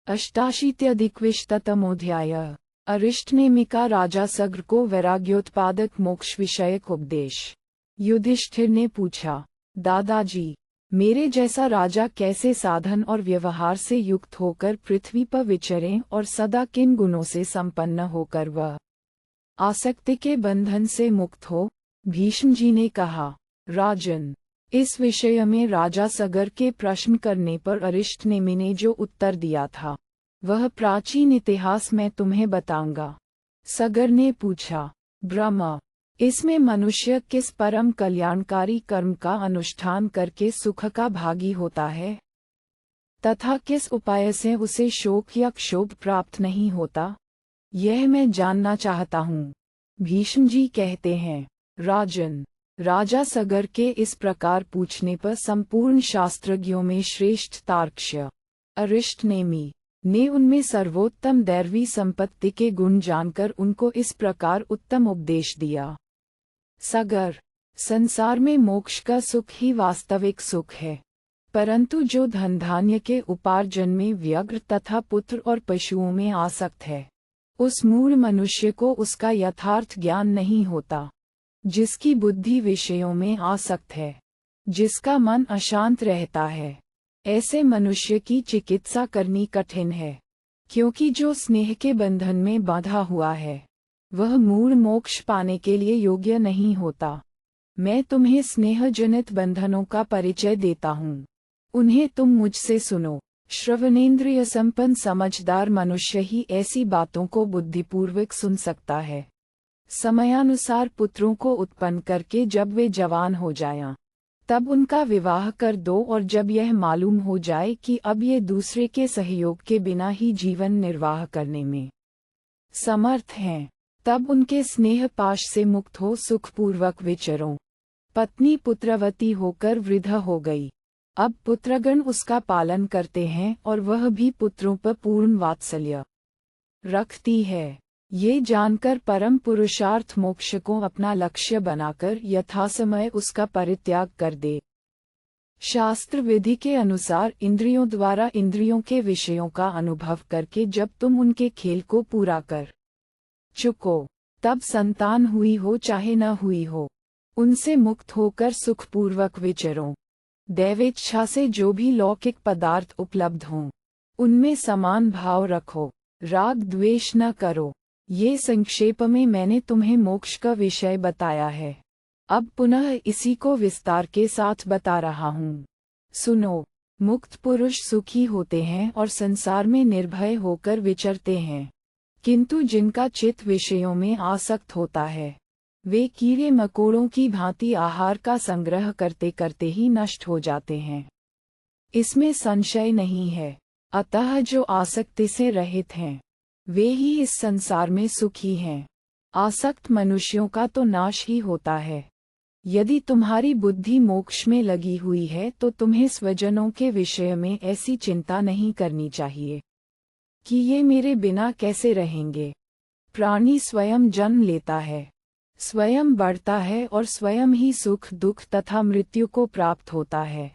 अष्टाशीत्यधिकविंशततमोऽध्याय। अरिष्टनेमिका राजा सग्र को वैराग्योत्पादक मोक्ष विषयक उपदेश। युधिष्ठिर ने पूछा, दादाजी, मेरे जैसा राजा कैसे साधन और व्यवहार से युक्त होकर पृथ्वी पर विचरे और सदा किन गुणों से संपन्न होकर वह आसक्ति के बंधन से मुक्त हो? भीष्म जी ने कहा, राजन, इस विषय में राजा सगर के प्रश्न करने पर अरिष्टनेमि ने जो उत्तर दिया था वह प्राचीन इतिहास मैं तुम्हें बताऊंगा। सगर ने पूछा, ब्रह्म, इसमें मनुष्य किस परम कल्याणकारी कर्म का अनुष्ठान करके सुख का भागी होता है तथा किस उपाय से उसे शोक या क्षोभ प्राप्त नहीं होता, यह मैं जानना चाहता हूँ। भीष्म जी कहते हैं, राजन, राजा सगर के इस प्रकार पूछने पर संपूर्ण शास्त्रज्ञों में श्रेष्ठ तार्क्ष्य अरिष्टनेमि ने उनमें सर्वोत्तम दैवी संपत्ति के गुण जानकर उनको इस प्रकार उत्तम उपदेश दिया। सगर, संसार में मोक्ष का सुख ही वास्तविक सुख है, परंतु जो धन धान्य के उपार्जन में व्यग्र तथा पुत्र और पशुओं में आसक्त है, उस मूढ़ मनुष्य को उसका यथार्थ ज्ञान नहीं होता। जिसकी बुद्धि विषयों में आसक्त है, जिसका मन अशांत रहता है, ऐसे मनुष्य की चिकित्सा करनी कठिन है, क्योंकि जो स्नेह के बंधन में बांधा हुआ है वह मूढ़ मोक्ष पाने के लिए योग्य नहीं होता। मैं तुम्हें स्नेह जनित बंधनों का परिचय देता हूँ, उन्हें तुम मुझसे सुनो। श्रवणेन्द्रिय संपन्न समझदार मनुष्य ही ऐसी बातों को बुद्धिपूर्वक सुन सकता है। समयानुसार पुत्रों को उत्पन्न करके जब वे जवान हो जाएं, तब उनका विवाह कर दो, और जब यह मालूम हो जाए कि अब ये दूसरे के सहयोग के बिना ही जीवन निर्वाह करने में समर्थ हैं, तब उनके स्नेह पाश से मुक्त हो सुखपूर्वक विचरो। पत्नी पुत्रवती होकर वृद्ध हो गई, अब पुत्रगण उसका पालन करते हैं और वह भी पुत्रों पर पूर्ण वात्सल्य रखती है। ये जानकर परम पुरुषार्थ मोक्ष को अपना लक्ष्य बनाकर यथासमय उसका परित्याग कर दे। शास्त्र विधि के अनुसार इंद्रियों द्वारा इंद्रियों के विषयों का अनुभव करके जब तुम उनके खेल को पूरा कर चुको, तब संतान हुई हो चाहे न हुई हो, उनसे मुक्त होकर सुखपूर्वक विचरो। दैवेच्छा से जो भी लौकिक पदार्थ उपलब्ध हों, उनमें समान भाव रखो, राग द्वेष न करो। ये संक्षेप में मैंने तुम्हें मोक्ष का विषय बताया है। अब पुनः इसी को विस्तार के साथ बता रहा हूँ। सुनो, मुक्त पुरुष सुखी होते हैं और संसार में निर्भय होकर विचरते हैं, किंतु जिनका चित्त विषयों में आसक्त होता है वे कीड़े मकोड़ों की भांति आहार का संग्रह करते करते ही नष्ट हो जाते हैं, इसमें संशय नहीं है। अतः जो आसक्ति से रहित हैं वे ही इस संसार में सुखी हैं। आसक्त मनुष्यों का तो नाश ही होता है। यदि तुम्हारी बुद्धि मोक्ष में लगी हुई है तो तुम्हें स्वजनों के विषय में ऐसी चिंता नहीं करनी चाहिए कि ये मेरे बिना कैसे रहेंगे। प्राणी स्वयं जन्म लेता है, स्वयं बढ़ता है और स्वयं ही सुख दुख तथा मृत्यु को प्राप्त होता है।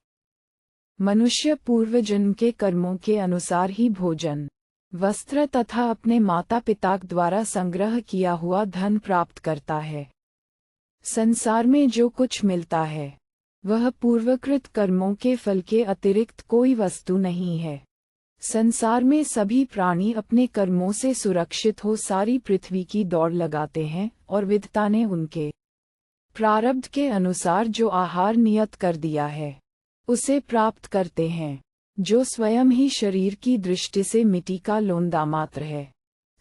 मनुष्य पूर्व जन्म के कर्मों के अनुसार ही भोजन, वस्त्र तथा अपने माता पिता द्वारा संग्रह किया हुआ धन प्राप्त करता है। संसार में जो कुछ मिलता है वह पूर्वकृत कर्मों के फल के अतिरिक्त कोई वस्तु नहीं है। संसार में सभी प्राणी अपने कर्मों से सुरक्षित हो सारी पृथ्वी की दौड़ लगाते हैं और विधाता ने उनके प्रारब्ध के अनुसार जो आहार नियत कर दिया है उसे प्राप्त करते हैं। जो स्वयं ही शरीर की दृष्टि से मिट्टी का लोंदा मात्र है,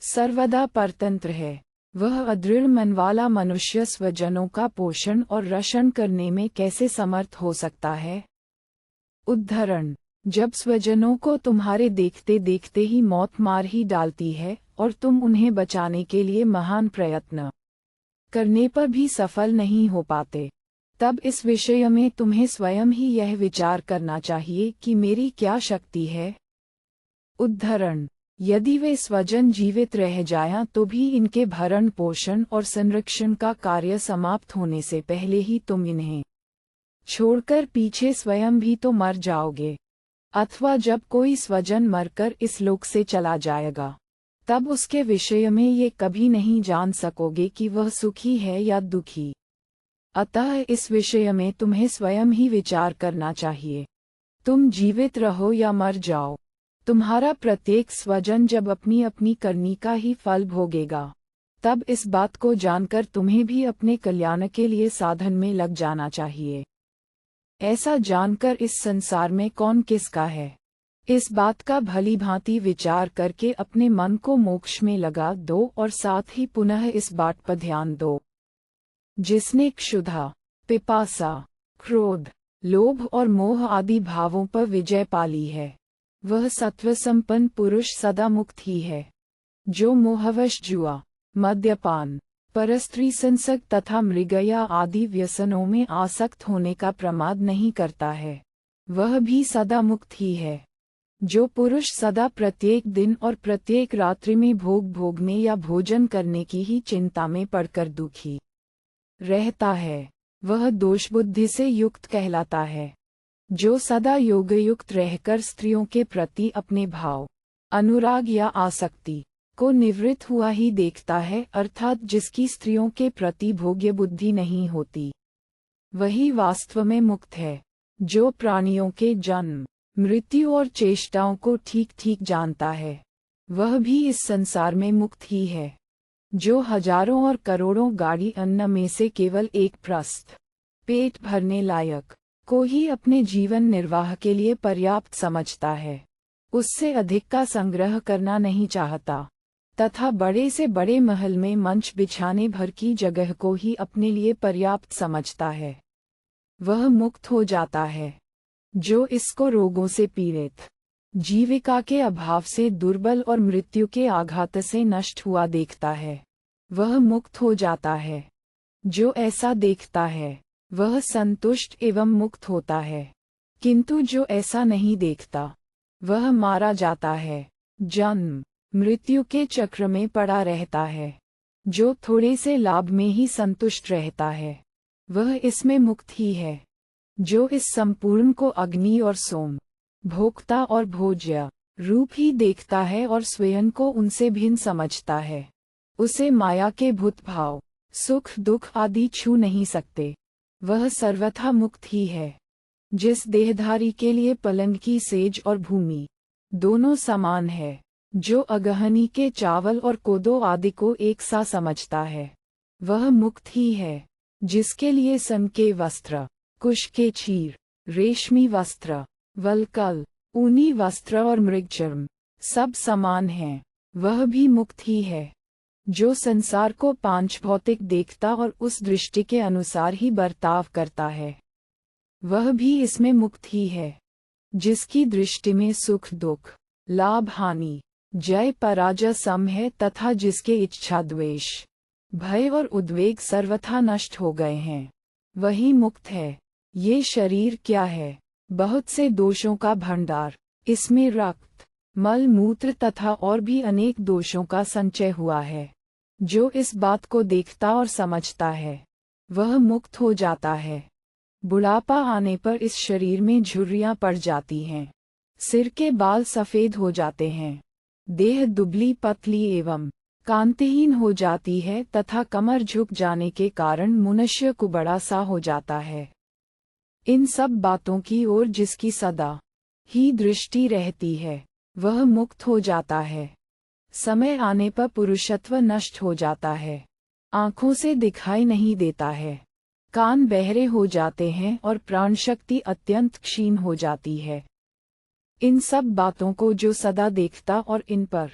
सर्वदा परतंत्र है, वह अदृढ़ मन वाला मनुष्य स्वजनों का पोषण और रक्षण करने में कैसे समर्थ हो सकता है? उद्धरण, जब स्वजनों को तुम्हारे देखते देखते ही मौत मार ही डालती है और तुम उन्हें बचाने के लिए महान प्रयत्न करने पर भी सफल नहीं हो पाते, तब इस विषय में तुम्हें स्वयं ही यह विचार करना चाहिए कि मेरी क्या शक्ति है। उद्धरण, यदि वे स्वजन जीवित रह जाएं तो भी इनके भरण पोषण और संरक्षण का कार्य समाप्त होने से पहले ही तुम इन्हें छोड़कर पीछे स्वयं भी तो मर जाओगे। अथवा जब कोई स्वजन मरकर इस लोक से चला जाएगा, तब उसके विषय में ये कभी नहीं जान सकोगे कि वह सुखी है या दुखी। अतः इस विषय में तुम्हें स्वयं ही विचार करना चाहिए। तुम जीवित रहो या मर जाओ, तुम्हारा प्रत्येक स्वजन जब अपनी अपनी करनी का ही फल भोगेगा, तब इस बात को जानकर तुम्हें भी अपने कल्याण के लिए साधन में लग जाना चाहिए। ऐसा जानकर इस संसार में कौन किसका है, इस बात का भली भांति विचार करके अपने मन को मोक्ष में लगा दो और साथ ही पुनः इस बात पर ध्यान दो। जिसने क्षुधा, पिपासा, क्रोध, लोभ और मोह आदि भावों पर विजय पाली है, वह सत्व संपन्न पुरुष सदा मुक्त ही है। जो मोहवश जुआ, मद्यपान, परस्त्री संसर्ग तथा मृगया आदि व्यसनों में आसक्त होने का प्रमाद नहीं करता है, वह भी सदा मुक्त ही है। जो पुरुष सदा प्रत्येक दिन और प्रत्येक रात्रि में भोग भोगने या भोजन करने की ही चिंता में पड़कर दुखी रहता है, वह दोष बुद्धि से युक्त कहलाता है। जो सदा योगयुक्त रहकर स्त्रियों के प्रति अपने भाव, अनुराग या आसक्ति को निवृत्त हुआ ही देखता है, अर्थात जिसकी स्त्रियों के प्रति भोग्य बुद्धि नहीं होती, वही वास्तव में मुक्त है। जो प्राणियों के जन्म, मृत्यु और चेष्टाओं को ठीक ठीक जानता है, वह भी इस संसार में मुक्त ही है। जो हजारों और करोड़ों गाड़ी अन्न में से केवल एक प्रस्त, पेट भरने लायक को ही अपने जीवन निर्वाह के लिए पर्याप्त समझता है, उससे अधिक का संग्रह करना नहीं चाहता, तथा बड़े से बड़े महल में मंच बिछाने भर की जगह को ही अपने लिए पर्याप्त समझता है, वह मुक्त हो जाता है। जो इसको रोगों से पीड़ित, जीविका के अभाव से दुर्बल और मृत्यु के आघात से नष्ट हुआ देखता है, वह मुक्त हो जाता है। जो ऐसा देखता है, वह संतुष्ट एवं मुक्त होता है, किंतु जो ऐसा नहीं देखता, वह मारा जाता है, जन्म मृत्यु के चक्र में पड़ा रहता है। जो थोड़े से लाभ में ही संतुष्ट रहता है, वह इसमें मुक्त ही है। जो इस संपूर्ण को अग्नि और सोम, भोक्ता और भोज्य रूप ही देखता है और स्वयं को उनसे भिन्न समझता है, उसे माया के भूत भाव, सुख दुख आदि छू नहीं सकते, वह सर्वथा मुक्त ही है। जिस देहधारी के लिए पलंग की सेज और भूमि दोनों समान है, जो अगहनी के चावल और कोदो आदि को एक सा समझता है, वह मुक्त ही है। जिसके लिए सन के वस्त्र, कुश के चीर, रेशमी वस्त्र, वलकल, ऊनी वस्त्र और मृगचर्म सब समान हैं, वह भी मुक्त ही है। जो संसार को पांच भौतिक देखता और उस दृष्टि के अनुसार ही बर्ताव करता है, वह भी इसमें मुक्त ही है। जिसकी दृष्टि में सुख दुख, लाभ हानि, जय पराजय सम है तथा जिसके इच्छा द्वेष, भय और उद्वेग सर्वथा नष्ट हो गए हैं, वही मुक्त है। ये शरीर क्या है? बहुत से दोषों का भंडार, इसमें रक्त, मल मूत्र तथा और भी अनेक दोषों का संचय हुआ है। जो इस बात को देखता और समझता है, वह मुक्त हो जाता है। बुढ़ापा आने पर इस शरीर में झुर्रियां पड़ जाती हैं, सिर के बाल सफेद हो जाते हैं, देह दुबली पतली एवं कांतिहीन हो जाती है तथा कमर झुक जाने के कारण मनुष्य कुबड़ा सा हो जाता है। इन सब बातों की ओर जिसकी सदा ही दृष्टि रहती है, वह मुक्त हो जाता है। समय आने पर पुरुषत्व नष्ट हो जाता है, आंखों से दिखाई नहीं देता है, कान बहरे हो जाते हैं और प्राण शक्ति अत्यंत क्षीण हो जाती है। इन सब बातों को जो सदा देखता और इन पर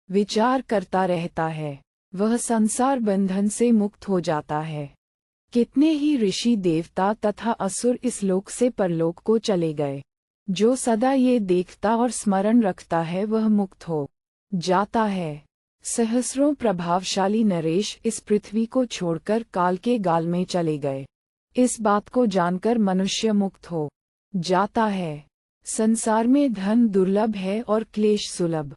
विचार करता रहता है, वह संसार बंधन से मुक्त हो जाता है। कितने ही ऋषि देवता तथा असुर इस लोक से परलोक को चले गए। जो सदा ये देखता और स्मरण रखता है, वह मुक्त हो जाता है। सहस्रों प्रभावशाली नरेश इस पृथ्वी को छोड़कर काल के गाल में चले गए। इस बात को जानकर मनुष्य मुक्त हो जाता है। संसार में धन दुर्लभ है और क्लेश सुलभ।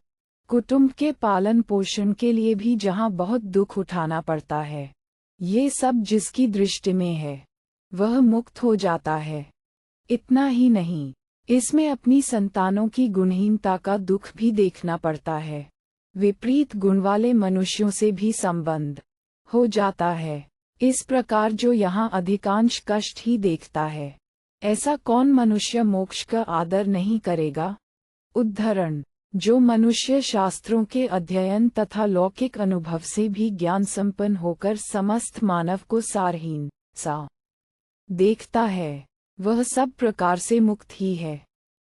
कुटुंब के पालन पोषण के लिए भी जहाँ बहुत दुख उठाना पड़ता है, ये सब जिसकी दृष्टि में है, वह मुक्त हो जाता है। इतना ही नहीं, इसमें अपनी संतानों की गुणहीनता का दुख भी देखना पड़ता है। विपरीत गुण वाले मनुष्यों से भी संबंध हो जाता है। इस प्रकार जो यहाँ अधिकांश कष्ट ही देखता है, ऐसा कौन मनुष्य मोक्ष का आदर नहीं करेगा। उद्धरण: जो मनुष्य शास्त्रों के अध्ययन तथा लौकिक अनुभव से भी ज्ञान संपन्न होकर समस्त मानव को सारहीन सा देखता है, वह सब प्रकार से मुक्त ही है।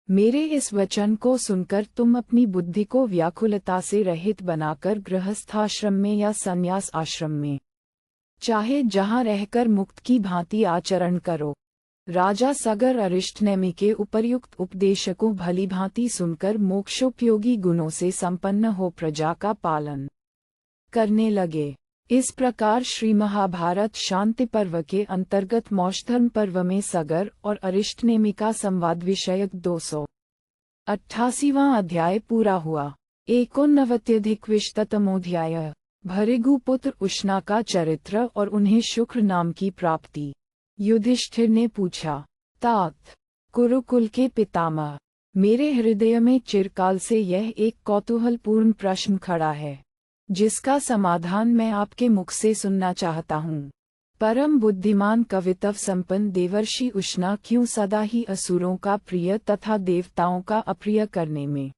मेरे इस वचन को सुनकर तुम अपनी बुद्धि को व्याकुलता से रहित बनाकर गृहस्थाश्रम में या संन्यास आश्रम में, चाहे जहाँ रहकर मुक्त की भांति आचरण करो। राजा सगर अरिष्टनेमि के उपर्युक्त उपदेश को भली भांति सुनकर मोक्षोपयोगी गुणों से संपन्न हो प्रजा का पालन करने लगे। इस प्रकार श्री महाभारत शांति पर्व के अंतर्गत मौक्षधर्म पर्व में सगर और अरिष्टनेमि का संवाद विषयक 288वां अध्याय पूरा हुआ। 89-विंशतमोऽध्याय। भृगुपुत्र उष्णा का चरित्र और उन्हें शुक्र नाम की प्राप्ति। युधिष्ठिर ने पूछा, तात, कुरुकुल के पितामह, मेरे हृदय में चिरकाल से यह एक कौतूहलपूर्ण प्रश्न खड़ा है, जिसका समाधान मैं आपके मुख से सुनना चाहता हूँ। परम बुद्धिमान कवित्व संपन्न देवर्षि उष्णा क्यों सदा ही असुरों का प्रिय तथा देवताओं का अप्रिय करने में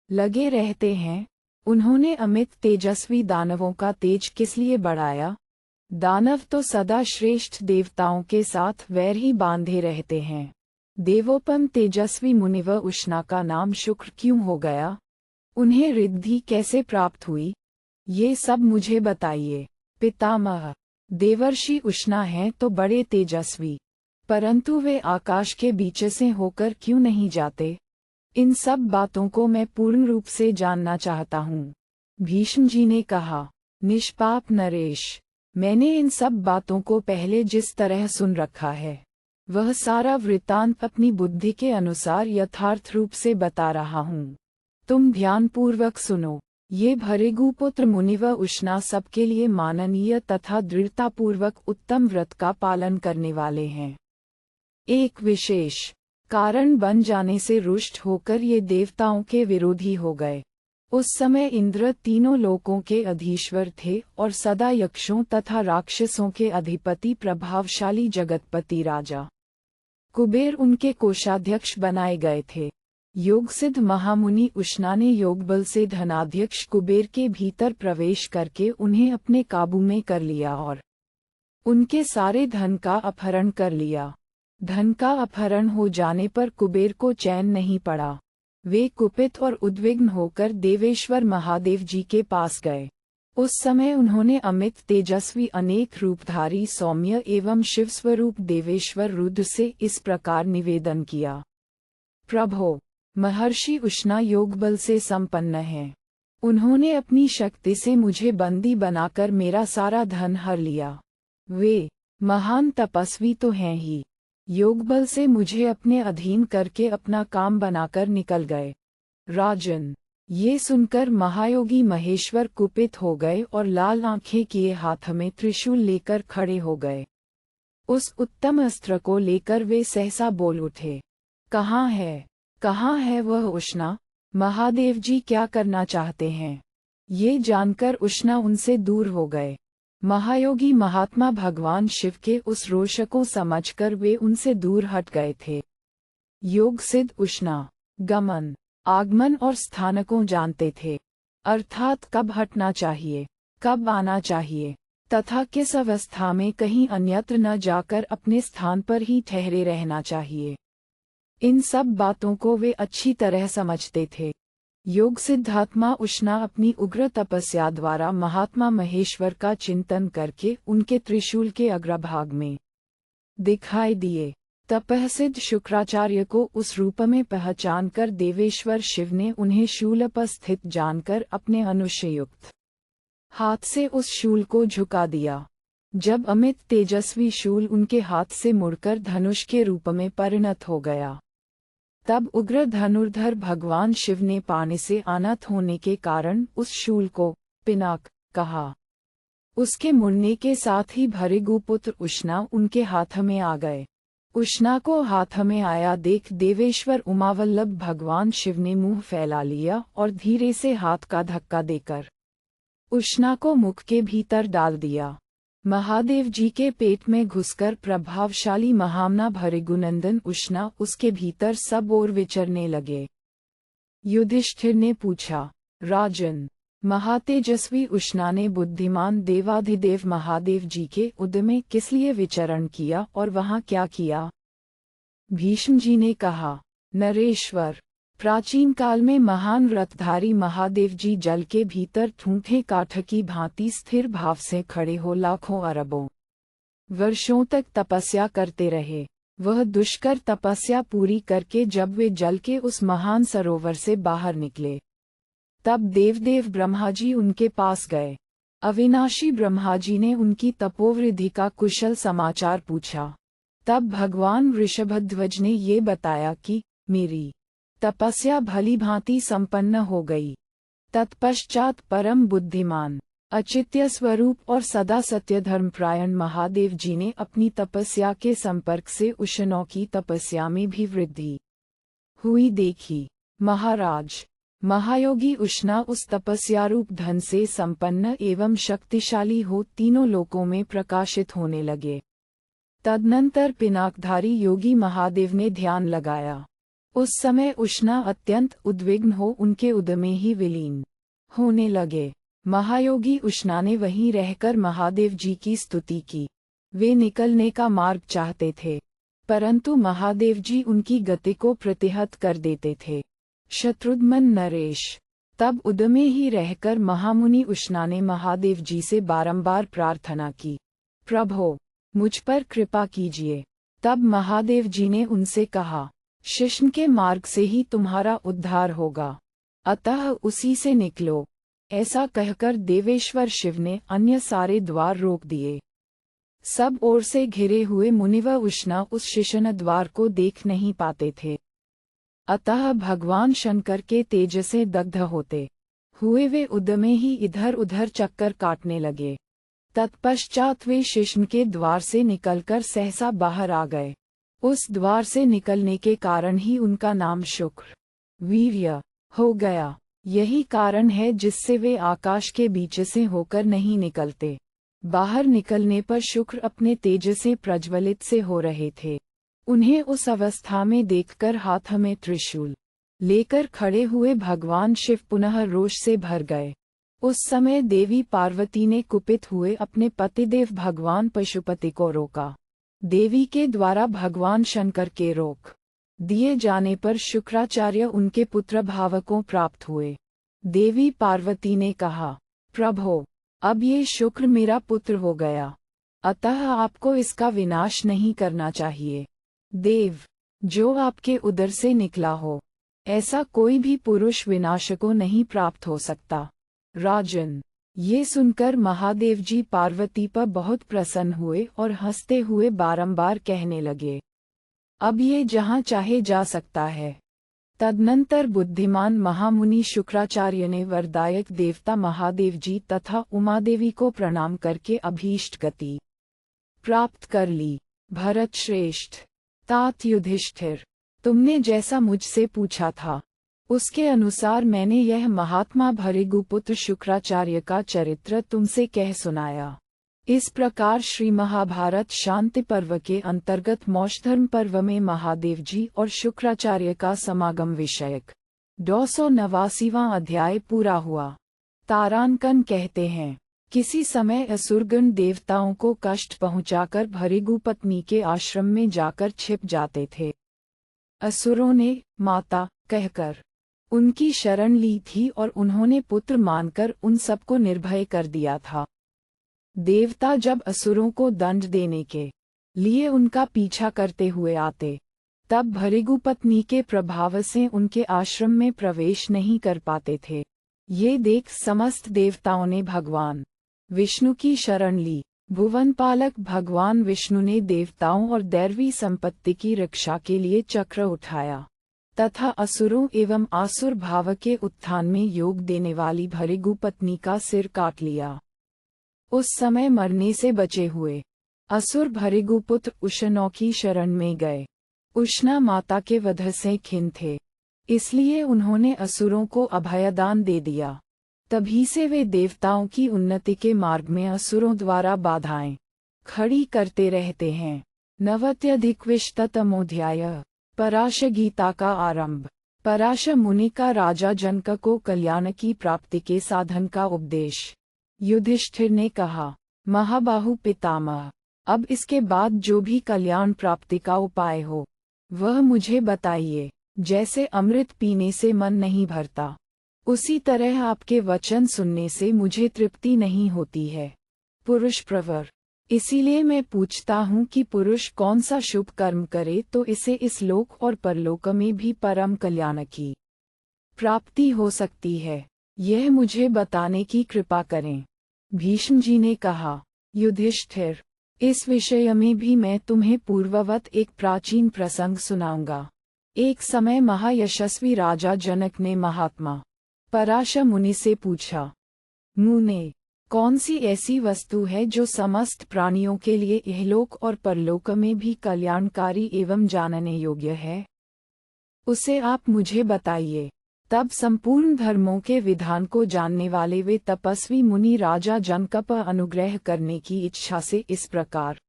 लगे रहते हैं। उन्होंने अमित तेजस्वी दानवों का तेज किस लिए बढ़ाया? दानव तो सदा श्रेष्ठ देवताओं के साथ वैर ही बांधे रहते हैं। देवोपम तेजस्वी मुनिव उष्णा का नाम शुक्र क्यों हो गया? उन्हें रिद्धि कैसे प्राप्त हुई? ये सब मुझे बताइए। पितामह, देवर्षि उष्णा हैं तो बड़े तेजस्वी, परंतु वे आकाश के बीच से होकर क्यों नहीं जाते? इन सब बातों को मैं पूर्ण रूप से जानना चाहता हूँ। भीष्म जी ने कहा, निष्पाप नरेश, मैंने इन सब बातों को पहले जिस तरह सुन रखा है, वह सारा वृत्तांत अपनी बुद्धि के अनुसार यथार्थ रूप से बता रहा हूँ। तुम ध्यानपूर्वक सुनो। ये भृगुपुत्र मुनिव उष्णा सबके लिए माननीय तथा दृढ़तापूर्वक उत्तम व्रत का पालन करने वाले हैं। एक विशेष कारण बन जाने से रुष्ट होकर ये देवताओं के विरोधी हो गए। उस समय इंद्र तीनों लोकों के अधीश्वर थे और सदा यक्षों तथा राक्षसों के अधिपति प्रभावशाली जगतपति राजा कुबेर उनके कोषाध्यक्ष बनाए गए थे। योगसिद्ध महामुनि उष्णा ने योगबल से धनाध्यक्ष कुबेर के भीतर प्रवेश करके उन्हें अपने काबू में कर लिया और उनके सारे धन का अपहरण कर लिया। धन का अपहरण हो जाने पर कुबेर को चैन नहीं पड़ा। वे कुपित और उद्विग्न होकर देवेश्वर महादेव जी के पास गए। उस समय उन्होंने अमित तेजस्वी अनेक रूपधारी सौम्य एवं शिवस्वरूप देवेश्वर रुद्र से इस प्रकार निवेदन किया, प्रभो, महर्षि उष्णा योगबल से संपन्न हैं। उन्होंने अपनी शक्ति से मुझे बंदी बनाकर मेरा सारा धन हर लिया। वे महान तपस्वी तो हैं ही, योगबल से मुझे अपने अधीन करके अपना काम बनाकर निकल गए। राजन, ये सुनकर महायोगी महेश्वर कुपित हो गए और लाल आंखें किए हाथ में त्रिशूल लेकर खड़े हो गए। उस उत्तम अस्त्र को लेकर वे सहसा बोल उठे, कहाँ है वह उष्णा? महादेव जी क्या करना चाहते हैं? ये जानकर उष्णा उनसे दूर हो गए। महायोगी महात्मा भगवान शिव के उस रोष को समझकर वे उनसे दूर हट गए थे। योग सिद्ध उष्णा गमन, आगमन और स्थानकों जानते थे, अर्थात कब हटना चाहिए, कब आना चाहिए तथा किस अवस्था में कहीं अन्यत्र न जाकर अपने स्थान पर ही ठहरे रहना चाहिए। इन सब बातों को वे अच्छी तरह समझते थे। योग सिद्धात्मा उष्णा अपनी उग्र तपस्या द्वारा महात्मा महेश्वर का चिंतन करके उनके त्रिशूल के अग्रभाग में दिखाई दिए। तपःसिद्ध शुक्राचार्य को उस रूप में पहचानकर देवेश्वर शिव ने उन्हें शूल पर स्थित जानकर अपने अनुशयुक्त हाथ से उस शूल को झुका दिया। जब अमित तेजस्वी शूल उनके हाथ से मुड़कर धनुष के रूप में परिणत हो गया, तब उग्र धनुर्धर भगवान शिव ने पानी से अनत होने के कारण उस शूल को पिनाक कहा। उसके मुड़ने के साथ ही भृगुपुत्र उष्णा उनके हाथ में आ गए। उष्णा को हाथ में आया देख देवेश्वर उमावल्लभ भगवान शिव ने मुंह फैला लिया और धीरे से हाथ का धक्का देकर उष्णा को मुख के भीतर डाल दिया। महादेव जी के पेट में घुसकर प्रभावशाली महामना भृगुनंदन उष्णा उसके भीतर सब ओर विचरने लगे। युधिष्ठिर ने पूछा, राजन, महातेजस्वी उष्णा ने बुद्धिमान देवाधिदेव महादेव जी के उदर में किस लिए विचरण किया और वहां क्या किया? भीष्म जी ने कहा, नरेश्वर, प्राचीन काल में महान रथधारी महादेव जी जल के भीतर ठूंठे काठ की भांति स्थिर भाव से खड़े हो लाखों अरबों वर्षों तक तपस्या करते रहे। वह दुष्कर तपस्या पूरी करके जब वे जल के उस महान सरोवर से बाहर निकले, तब देवदेव ब्रह्मा जी उनके पास गए। अविनाशी ब्रह्मा जी ने उनकी तपोवृद्धि का कुशल समाचार पूछा। तब भगवान ऋषभध्वज ने ये बताया कि मेरी तपस्या भली भांति संपन्न हो गई। तत्पश्चात परम बुद्धिमान, अचित्य स्वरूप और सदा सत्य धर्मपरायण महादेव जी ने अपनी तपस्या के संपर्क से उष्णा की तपस्या में भी वृद्धि हुई देखी। महाराज, महायोगी उष्णा उस तपस्यारूप धन से संपन्न एवं शक्तिशाली हो तीनों लोकों में प्रकाशित होने लगे। तदनंतर पिनाकधारी योगी महादेव ने ध्यान लगाया। उस समय उष्णा अत्यंत उद्विग्न हो उनके उदर में ही विलीन होने लगे। महायोगी उष्णा ने वहीं रहकर महादेव जी की स्तुति की। वे निकलने का मार्ग चाहते थे, परंतु महादेव जी उनकी गति को प्रतिहत कर देते थे। शत्रुघ्न नरेश, तब उदर में ही रहकर महामुनि उष्णा ने महादेव जी से बारंबार प्रार्थना की, प्रभो, मुझ पर कृपा कीजिए। तब महादेव जी ने उनसे कहा, शिष्ण के मार्ग से ही तुम्हारा उद्धार होगा, अतः उसी से निकलो। ऐसा कहकर देवेश्वर शिव ने अन्य सारे द्वार रोक दिए। सब ओर से घिरे हुए मुनि व उष्णा उस शिशन द्वार को देख नहीं पाते थे, अतः भगवान शंकर के तेज से दग्ध होते हुए वे उदर में ही इधर उधर चक्कर काटने लगे। तत्पश्चात वे शिष्ण के द्वार से निकलकर सहसा बाहर आ गए। उस द्वार से निकलने के कारण ही उनका नाम शुक्र वीर्य हो गया। यही कारण है जिससे वे आकाश के बीच से होकर नहीं निकलते। बाहर निकलने पर शुक्र अपने तेज से प्रज्वलित से हो रहे थे। उन्हें उस अवस्था में देखकर हाथ में त्रिशूल लेकर खड़े हुए भगवान शिव पुनः रोष से भर गए। उस समय देवी पार्वती ने कुपित हुए अपने पतिदेव भगवान पशुपति को रोका। देवी के द्वारा भगवान शंकर के रोक दिए जाने पर शुक्राचार्य उनके पुत्र भाव को प्राप्त हुए। देवी पार्वती ने कहा, प्रभो, अब ये शुक्र मेरा पुत्र हो गया, अतः आपको इसका विनाश नहीं करना चाहिए। देव, जो आपके उदर से निकला हो, ऐसा कोई भी पुरुष विनाश को नहीं प्राप्त हो सकता। राजन, ये सुनकर महादेव जी पार्वती पर बहुत प्रसन्न हुए और हंसते हुए बारंबार कहने लगे, अब ये जहाँ चाहे जा सकता है। तदनंतर बुद्धिमान महामुनि शुक्राचार्य ने वरदायक देवता महादेव जी तथा उमादेवी को प्रणाम करके अभीष्ट गति प्राप्त कर ली। भरत श्रेष्ठ, तात युधिष्ठिर, तुमने जैसा मुझसे पूछा था उसके अनुसार मैंने यह महात्मा भृगुपुत्र शुक्राचार्य का चरित्र तुमसे कह सुनाया। इस प्रकार श्री महाभारत शांति पर्व के अंतर्गत मौषधर्म पर्व में महादेव जी और शुक्राचार्य का समागम विषयक 289वां अध्याय पूरा हुआ। तारांकन कहते हैं, किसी समय असुरगण देवताओं को कष्ट पहुंचाकर भृगु पत्नी के आश्रम में जाकर छिप जाते थे। असुरों ने माता कहकर उनकी शरण ली थी और उन्होंने पुत्र मानकर उन सबको निर्भय कर दिया था। देवता जब असुरों को दंड देने के लिए उनका पीछा करते हुए आते, तब भृगु पत्नी के प्रभाव से उनके आश्रम में प्रवेश नहीं कर पाते थे। ये देख समस्त देवताओं ने भगवान विष्णु की शरण ली। भुवन पालक भगवान विष्णु ने देवताओं और दैवी संपत्ति की रक्षा के लिए चक्र उठाया तथा असुरों एवं आसुर भाव के उत्थान में योग देने वाली भृगु पत्नी का सिर काट लिया। उस समय मरने से बचे हुए असुर भृगुपुत्र उष्णा की शरण में गए। उष्णा माता के वध से खिन्न थे, इसलिए उन्होंने असुरों को अभयदान दे दिया। तभी से वे देवताओं की उन्नति के मार्ग में असुरों द्वारा बाधाएं खड़ी करते रहते हैं। 90 पराश गीता का आरंभ। पराश मुनि का राजा जनक को कल्याण की प्राप्ति के साधन का उपदेश। युधिष्ठिर ने कहा, महाबाहु पितामह, अब इसके बाद जो भी कल्याण प्राप्ति का उपाय हो वह मुझे बताइए। जैसे अमृत पीने से मन नहीं भरता, उसी तरह आपके वचन सुनने से मुझे तृप्ति नहीं होती है। पुरुष प्रवर, इसीलिए मैं पूछता हूँ कि पुरुष कौन सा शुभ कर्म करे तो इसे इस लोक और परलोक में भी परम कल्याण की प्राप्ति हो सकती है, यह मुझे बताने की कृपा करें। भीष्म जी ने कहा, युधिष्ठिर, इस विषय में भी मैं तुम्हें पूर्ववत एक प्राचीन प्रसंग सुनाऊंगा। एक समय महायशस्वी राजा जनक ने महात्मा पराश मुनि से पूछा, मुने, कौन सी ऐसी वस्तु है जो समस्त प्राणियों के लिए इहलोक और परलोक में भी कल्याणकारी एवं जानने योग्य है? उसे आप मुझे बताइए। तब संपूर्ण धर्मों के विधान को जानने वाले वे तपस्वी मुनि राजा जनक पर अनुग्रह करने की इच्छा से इस प्रकार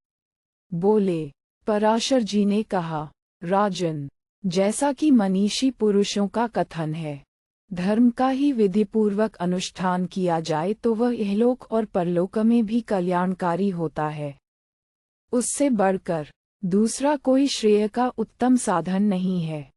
बोले। पराशर जी ने कहा, राजन, जैसा कि मनीषी पुरुषों का कथन है, धर्म का ही विधिपूर्वक अनुष्ठान किया जाए तो वह इहलोक और परलोक में भी कल्याणकारी होता है। उससे बढ़कर दूसरा कोई श्रेय का उत्तम साधन नहीं है।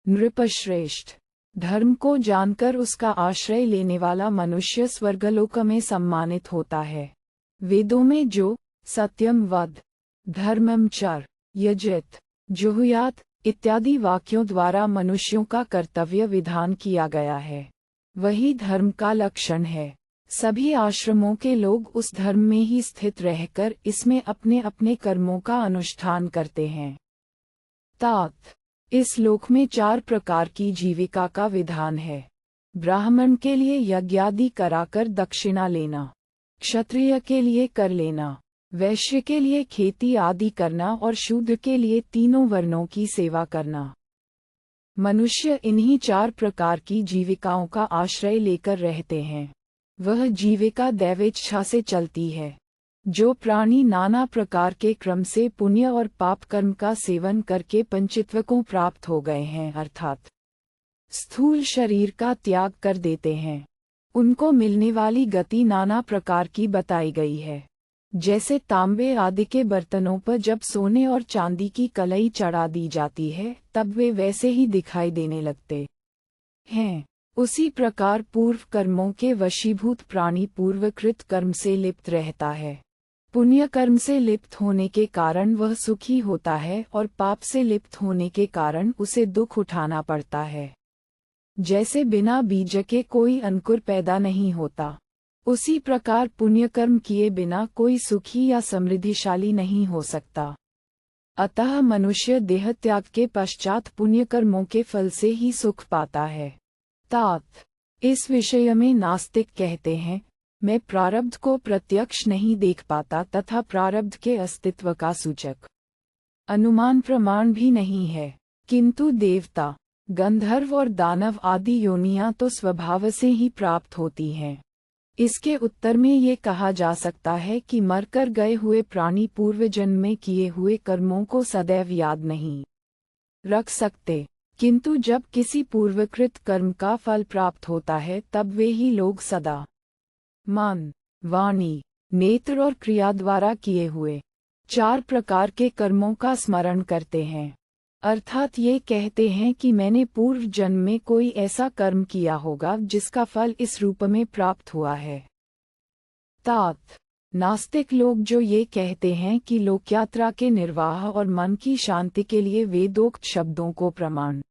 नृपश्रेष्ठ, धर्म को जानकर उसका आश्रय लेने वाला मनुष्य स्वर्गलोक में सम्मानित होता है। वेदों में जो सत्यम वद, धर्मम चर, यजित, जुहुयात इत्यादि वाक्यों द्वारा मनुष्यों का कर्तव्य विधान किया गया है, वही धर्म का लक्षण है। सभी आश्रमों के लोग उस धर्म में ही स्थित रहकर इसमें अपने अपने कर्मों का अनुष्ठान करते हैं। तात, इस लोक में 4 प्रकार की जीविका का विधान है। ब्राह्मण के लिए यज्ञादि कराकर दक्षिणा लेना, क्षत्रिय के लिए कर लेना, वैश्य के लिए खेती आदि करना और शूद्र के लिए तीनों वर्णों की सेवा करना। मनुष्य इन्हीं 4 प्रकार की जीविकाओं का आश्रय लेकर रहते हैं। वह जीविका दैवेच्छा से चलती है। जो प्राणी नाना प्रकार के क्रम से पुण्य और पाप कर्म का सेवन करके पंचत्व को प्राप्त हो गए हैं, अर्थात स्थूल शरीर का त्याग कर देते हैं, उनको मिलने वाली गति नाना प्रकार की बताई गई है। जैसे तांबे आदि के बर्तनों पर जब सोने और चांदी की कलई चढ़ा दी जाती है तब वे वैसे ही दिखाई देने लगते हैं, उसी प्रकार पूर्व कर्मों के वशीभूत प्राणी पूर्वकृत कर्म से लिप्त रहता है। पुण्य कर्म से लिप्त होने के कारण वह सुखी होता है और पाप से लिप्त होने के कारण उसे दुख उठाना पड़ता है। जैसे बिना बीज के कोई अंकुर पैदा नहीं होता, उसी प्रकार पुण्य कर्म किए बिना कोई सुखी या समृद्धिशाली नहीं हो सकता। अतः मनुष्य देह त्याग के पश्चात पुण्य कर्मों के फल से ही सुख पाता है। तात, इस विषय में नास्तिक कहते हैं, मैं प्रारब्ध को प्रत्यक्ष नहीं देख पाता तथा प्रारब्ध के अस्तित्व का सूचक अनुमान प्रमाण भी नहीं है, किंतु देवता, गंधर्व और दानव आदि योनियां तो स्वभाव से ही प्राप्त होती हैं। इसके उत्तर में ये कहा जा सकता है कि मरकर गए हुए प्राणी पूर्व जन्म में किए हुए कर्मों को सदैव याद नहीं रख सकते, किंतु जब किसी पूर्वकृत कर्म का फल प्राप्त होता है तब वे ही लोग सदा मन, वाणी, नेत्र और क्रिया द्वारा किए हुए 4 प्रकार के कर्मों का स्मरण करते हैं। अर्थात ये कहते हैं कि मैंने पूर्व जन्म में कोई ऐसा कर्म किया होगा जिसका फल इस रूप में प्राप्त हुआ है। तात, नास्तिक लोग जो ये कहते हैं कि लोकयात्रा के निर्वाह और मन की शांति के लिए वेदोक्त शब्दों को प्रमाण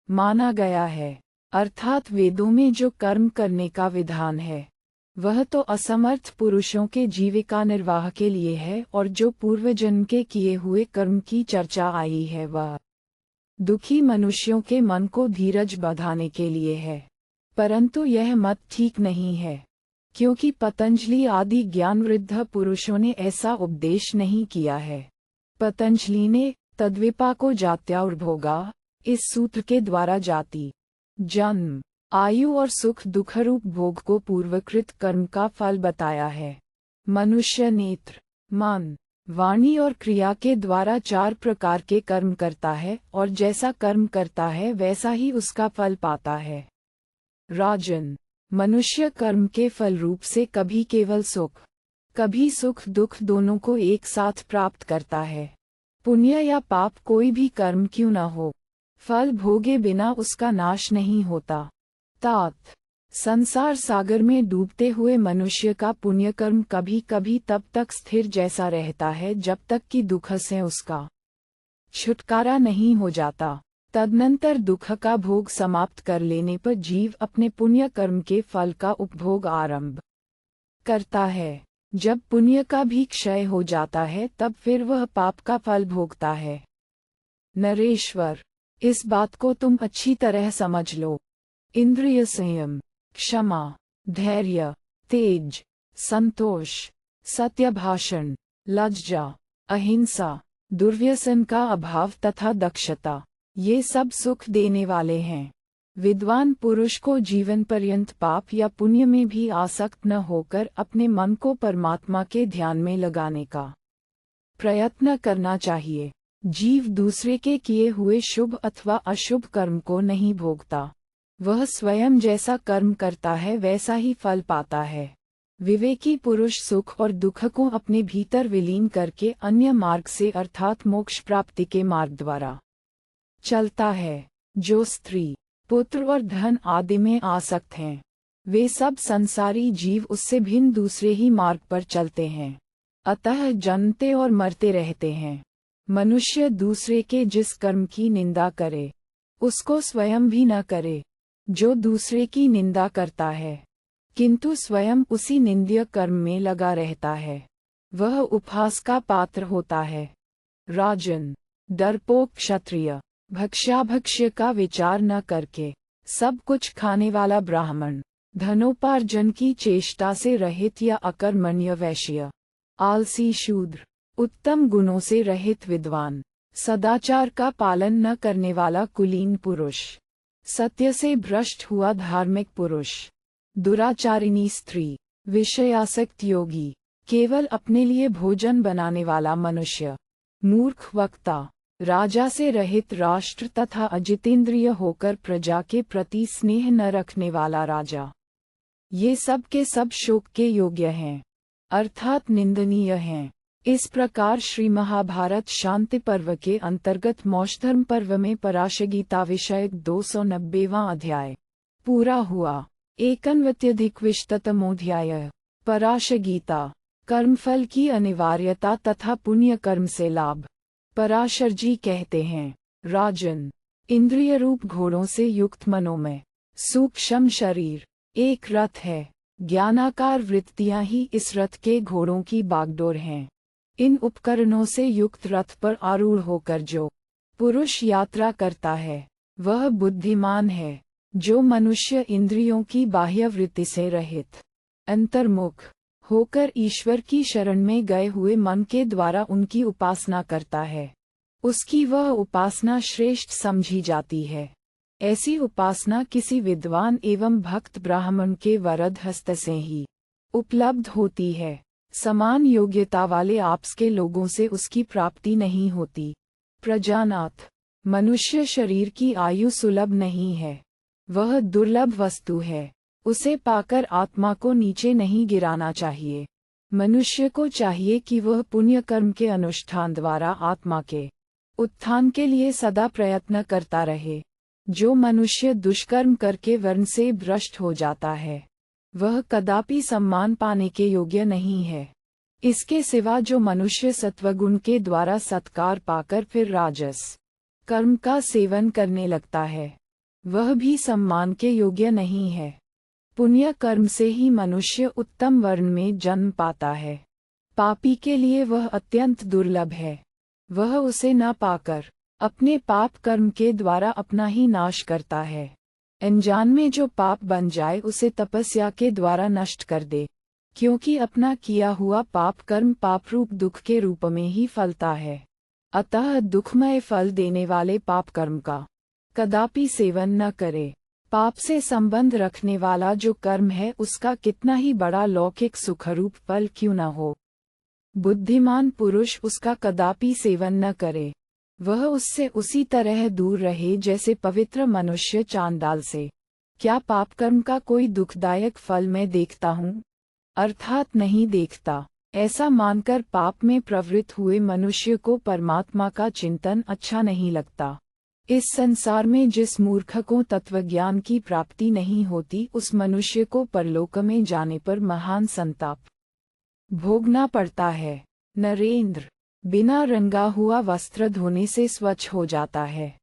माना गया है, अर्थात वेदों में जो कर्म करने का विधान है वह तो असमर्थ पुरुषों के जीविका निर्वाह के लिए है, और जो पूर्व जन्म के किए हुए कर्म की चर्चा आई है वह दुखी मनुष्यों के मन को धीरज बंधाने के लिए है। परंतु यह मत ठीक नहीं है, क्योंकि पतंजलि आदि ज्ञानवृद्ध पुरुषों ने ऐसा उपदेश नहीं किया है। पतंजलि ने तद्विपाको जात्यार्भोगा इस सूत्र के द्वारा जाति, जन्म, आयु और सुख दुखरूप भोग को पूर्वकृत कर्म का फल बताया है। मनुष्य नेत्र, मन, वाणी और क्रिया के द्वारा 4 प्रकार के कर्म करता है और जैसा कर्म करता है वैसा ही उसका फल पाता है। राजन, मनुष्य कर्म के फल रूप से कभी केवल सुख, कभी सुख दुख दोनों को एक साथ प्राप्त करता है। पुण्य या पाप कोई भी कर्म क्यों न हो, फल भोगे बिना उसका नाश नहीं होता। तात, संसार सागर में डूबते हुए मनुष्य का पुण्य कर्म कभी कभी तब तक स्थिर जैसा रहता है जब तक कि दुख से उसका छुटकारा नहीं हो जाता। तदनंतर दुख का भोग समाप्त कर लेने पर जीव अपने पुण्य कर्म के फल का उपभोग आरंभ करता है। जब पुण्य का भी क्षय हो जाता है तब फिर वह पाप का फल भोगता है। नरेश्वर, इस बात को तुम अच्छी तरह समझ लो। इंद्रिय संयम, क्षमा, धैर्य, तेज, संतोष, सत्य भाषण, लज्जा, अहिंसा, दुर्व्यसन का अभाव तथा दक्षता, ये सब सुख देने वाले हैं। विद्वान पुरुष को जीवन पर्यंत पाप या पुण्य में भी आसक्त न होकर अपने मन को परमात्मा के ध्यान में लगाने का प्रयत्न करना चाहिए। जीव दूसरे के किए हुए शुभ अथवा अशुभ कर्म को नहीं भोगता, वह स्वयं जैसा कर्म करता है वैसा ही फल पाता है। विवेकी पुरुष सुख और दुख को अपने भीतर विलीन करके अन्य मार्ग से अर्थात मोक्ष प्राप्ति के मार्ग द्वारा चलता है। जो स्त्री, पुत्र और धन आदि में आसक्त हैं, वे सब संसारी जीव उससे भिन्न दूसरे ही मार्ग पर चलते हैं, अतः जन्मते और मरते रहते हैं। मनुष्य दूसरे के जिस कर्म की निंदा करे, उसको स्वयं भी न करे। जो दूसरे की निंदा करता है किंतु स्वयं उसी निंद्य कर्म में लगा रहता है, वह उपहास का पात्र होता है। राजन, डरपोक क्षत्रिय, भक्ष्याभक्ष्य का विचार न करके सब कुछ खाने वाला ब्राह्मण, धनोपार्जन की चेष्टा से रहित या अकर्मण्य वैश्य, आलसी शूद्र, उत्तम गुणों से रहित विद्वान, सदाचार का पालन न करने वाला कुलीन पुरुष, सत्य से भ्रष्ट हुआ धार्मिक पुरुष, दुराचारिणी स्त्री, विषयासक्त योगी, केवल अपने लिए भोजन बनाने वाला मनुष्य, मूर्ख वक्ता, राजा से रहित राष्ट्र तथा अजितेंद्रिय होकर प्रजा के प्रति स्नेह न रखने वाला राजा, ये सब के सब शोक के योग्य हैं, अर्थात निंदनीय हैं। इस प्रकार श्री महाभारत शांति पर्व के अंतर्गत मोक्षधर्म पर्व में पराशगीता विषयक 290वां अध्याय पूरा हुआ। 91-तमोध्याय पराशगीता, कर्मफल की अनिवार्यता तथा पुण्य कर्म से लाभ। पराशर जी कहते हैं, राजन, इंद्रिय रूप घोड़ों से युक्त मनोमय सूक्ष्म शरीर एक रथ है। ज्ञानाकार वृत्तियां ही इस रथ के घोड़ों की बागडोर हैं। इन उपकरणों से युक्त रथ पर आरूढ़ होकर जो पुरुष यात्रा करता है वह बुद्धिमान है। जो मनुष्य इंद्रियों की बाह्य वृत्ति से रहित अंतर्मुख होकर ईश्वर की शरण में गए हुए मन के द्वारा उनकी उपासना करता है, उसकी वह उपासना श्रेष्ठ समझी जाती है। ऐसी उपासना किसी विद्वान एवं भक्त ब्राह्मण के वरद हस्त से ही उपलब्ध होती है। समान योग्यता वाले आपस के लोगों से उसकी प्राप्ति नहीं होती। प्रजानाथ, मनुष्य शरीर की आयु सुलभ नहीं है, वह दुर्लभ वस्तु है। उसे पाकर आत्मा को नीचे नहीं गिराना चाहिए। मनुष्य को चाहिए कि वह पुण्य कर्म के अनुष्ठान द्वारा आत्मा के उत्थान के लिए सदा प्रयत्न करता रहे। जो मनुष्य दुष्कर्म करके वर्ण से भ्रष्ट हो जाता है, वह कदापि सम्मान पाने के योग्य नहीं है। इसके सिवा जो मनुष्य सत्वगुण के द्वारा सत्कार पाकर फिर राजस कर्म का सेवन करने लगता है, वह भी सम्मान के योग्य नहीं है। पुण्य कर्म से ही मनुष्य उत्तम वर्ण में जन्म पाता है। पापी के लिए वह अत्यंत दुर्लभ है। वह उसे न पाकर अपने पाप कर्म के द्वारा अपना ही नाश करता है। अनजान में जो पाप बन जाए उसे तपस्या के द्वारा नष्ट कर दे, क्योंकि अपना किया हुआ पाप कर्म पाप रूप दुख के रूप में ही फलता है। अतः दुखमय फल देने वाले पाप कर्म का कदापि सेवन न करे। पाप से संबंध रखने वाला जो कर्म है उसका कितना ही बड़ा लौकिक सुखरूप फल क्यों न हो, बुद्धिमान पुरुष उसका कदापि सेवन न करे। वह उससे उसी तरह दूर रहे जैसे पवित्र मनुष्य चांडाल से। क्या पाप कर्म का कोई दुखदायक फल मैं देखता हूँ? अर्थात नहीं देखता। ऐसा मानकर पाप में प्रवृत्त हुए मनुष्य को परमात्मा का चिंतन अच्छा नहीं लगता। इस संसार में जिस मूर्ख को तत्वज्ञान की प्राप्ति नहीं होती उस मनुष्य को परलोक में जाने पर महान संताप भोगना पड़ता है। नरेंद्र, बिना रंगा हुआ वस्त्र धोने से स्वच्छ हो जाता है,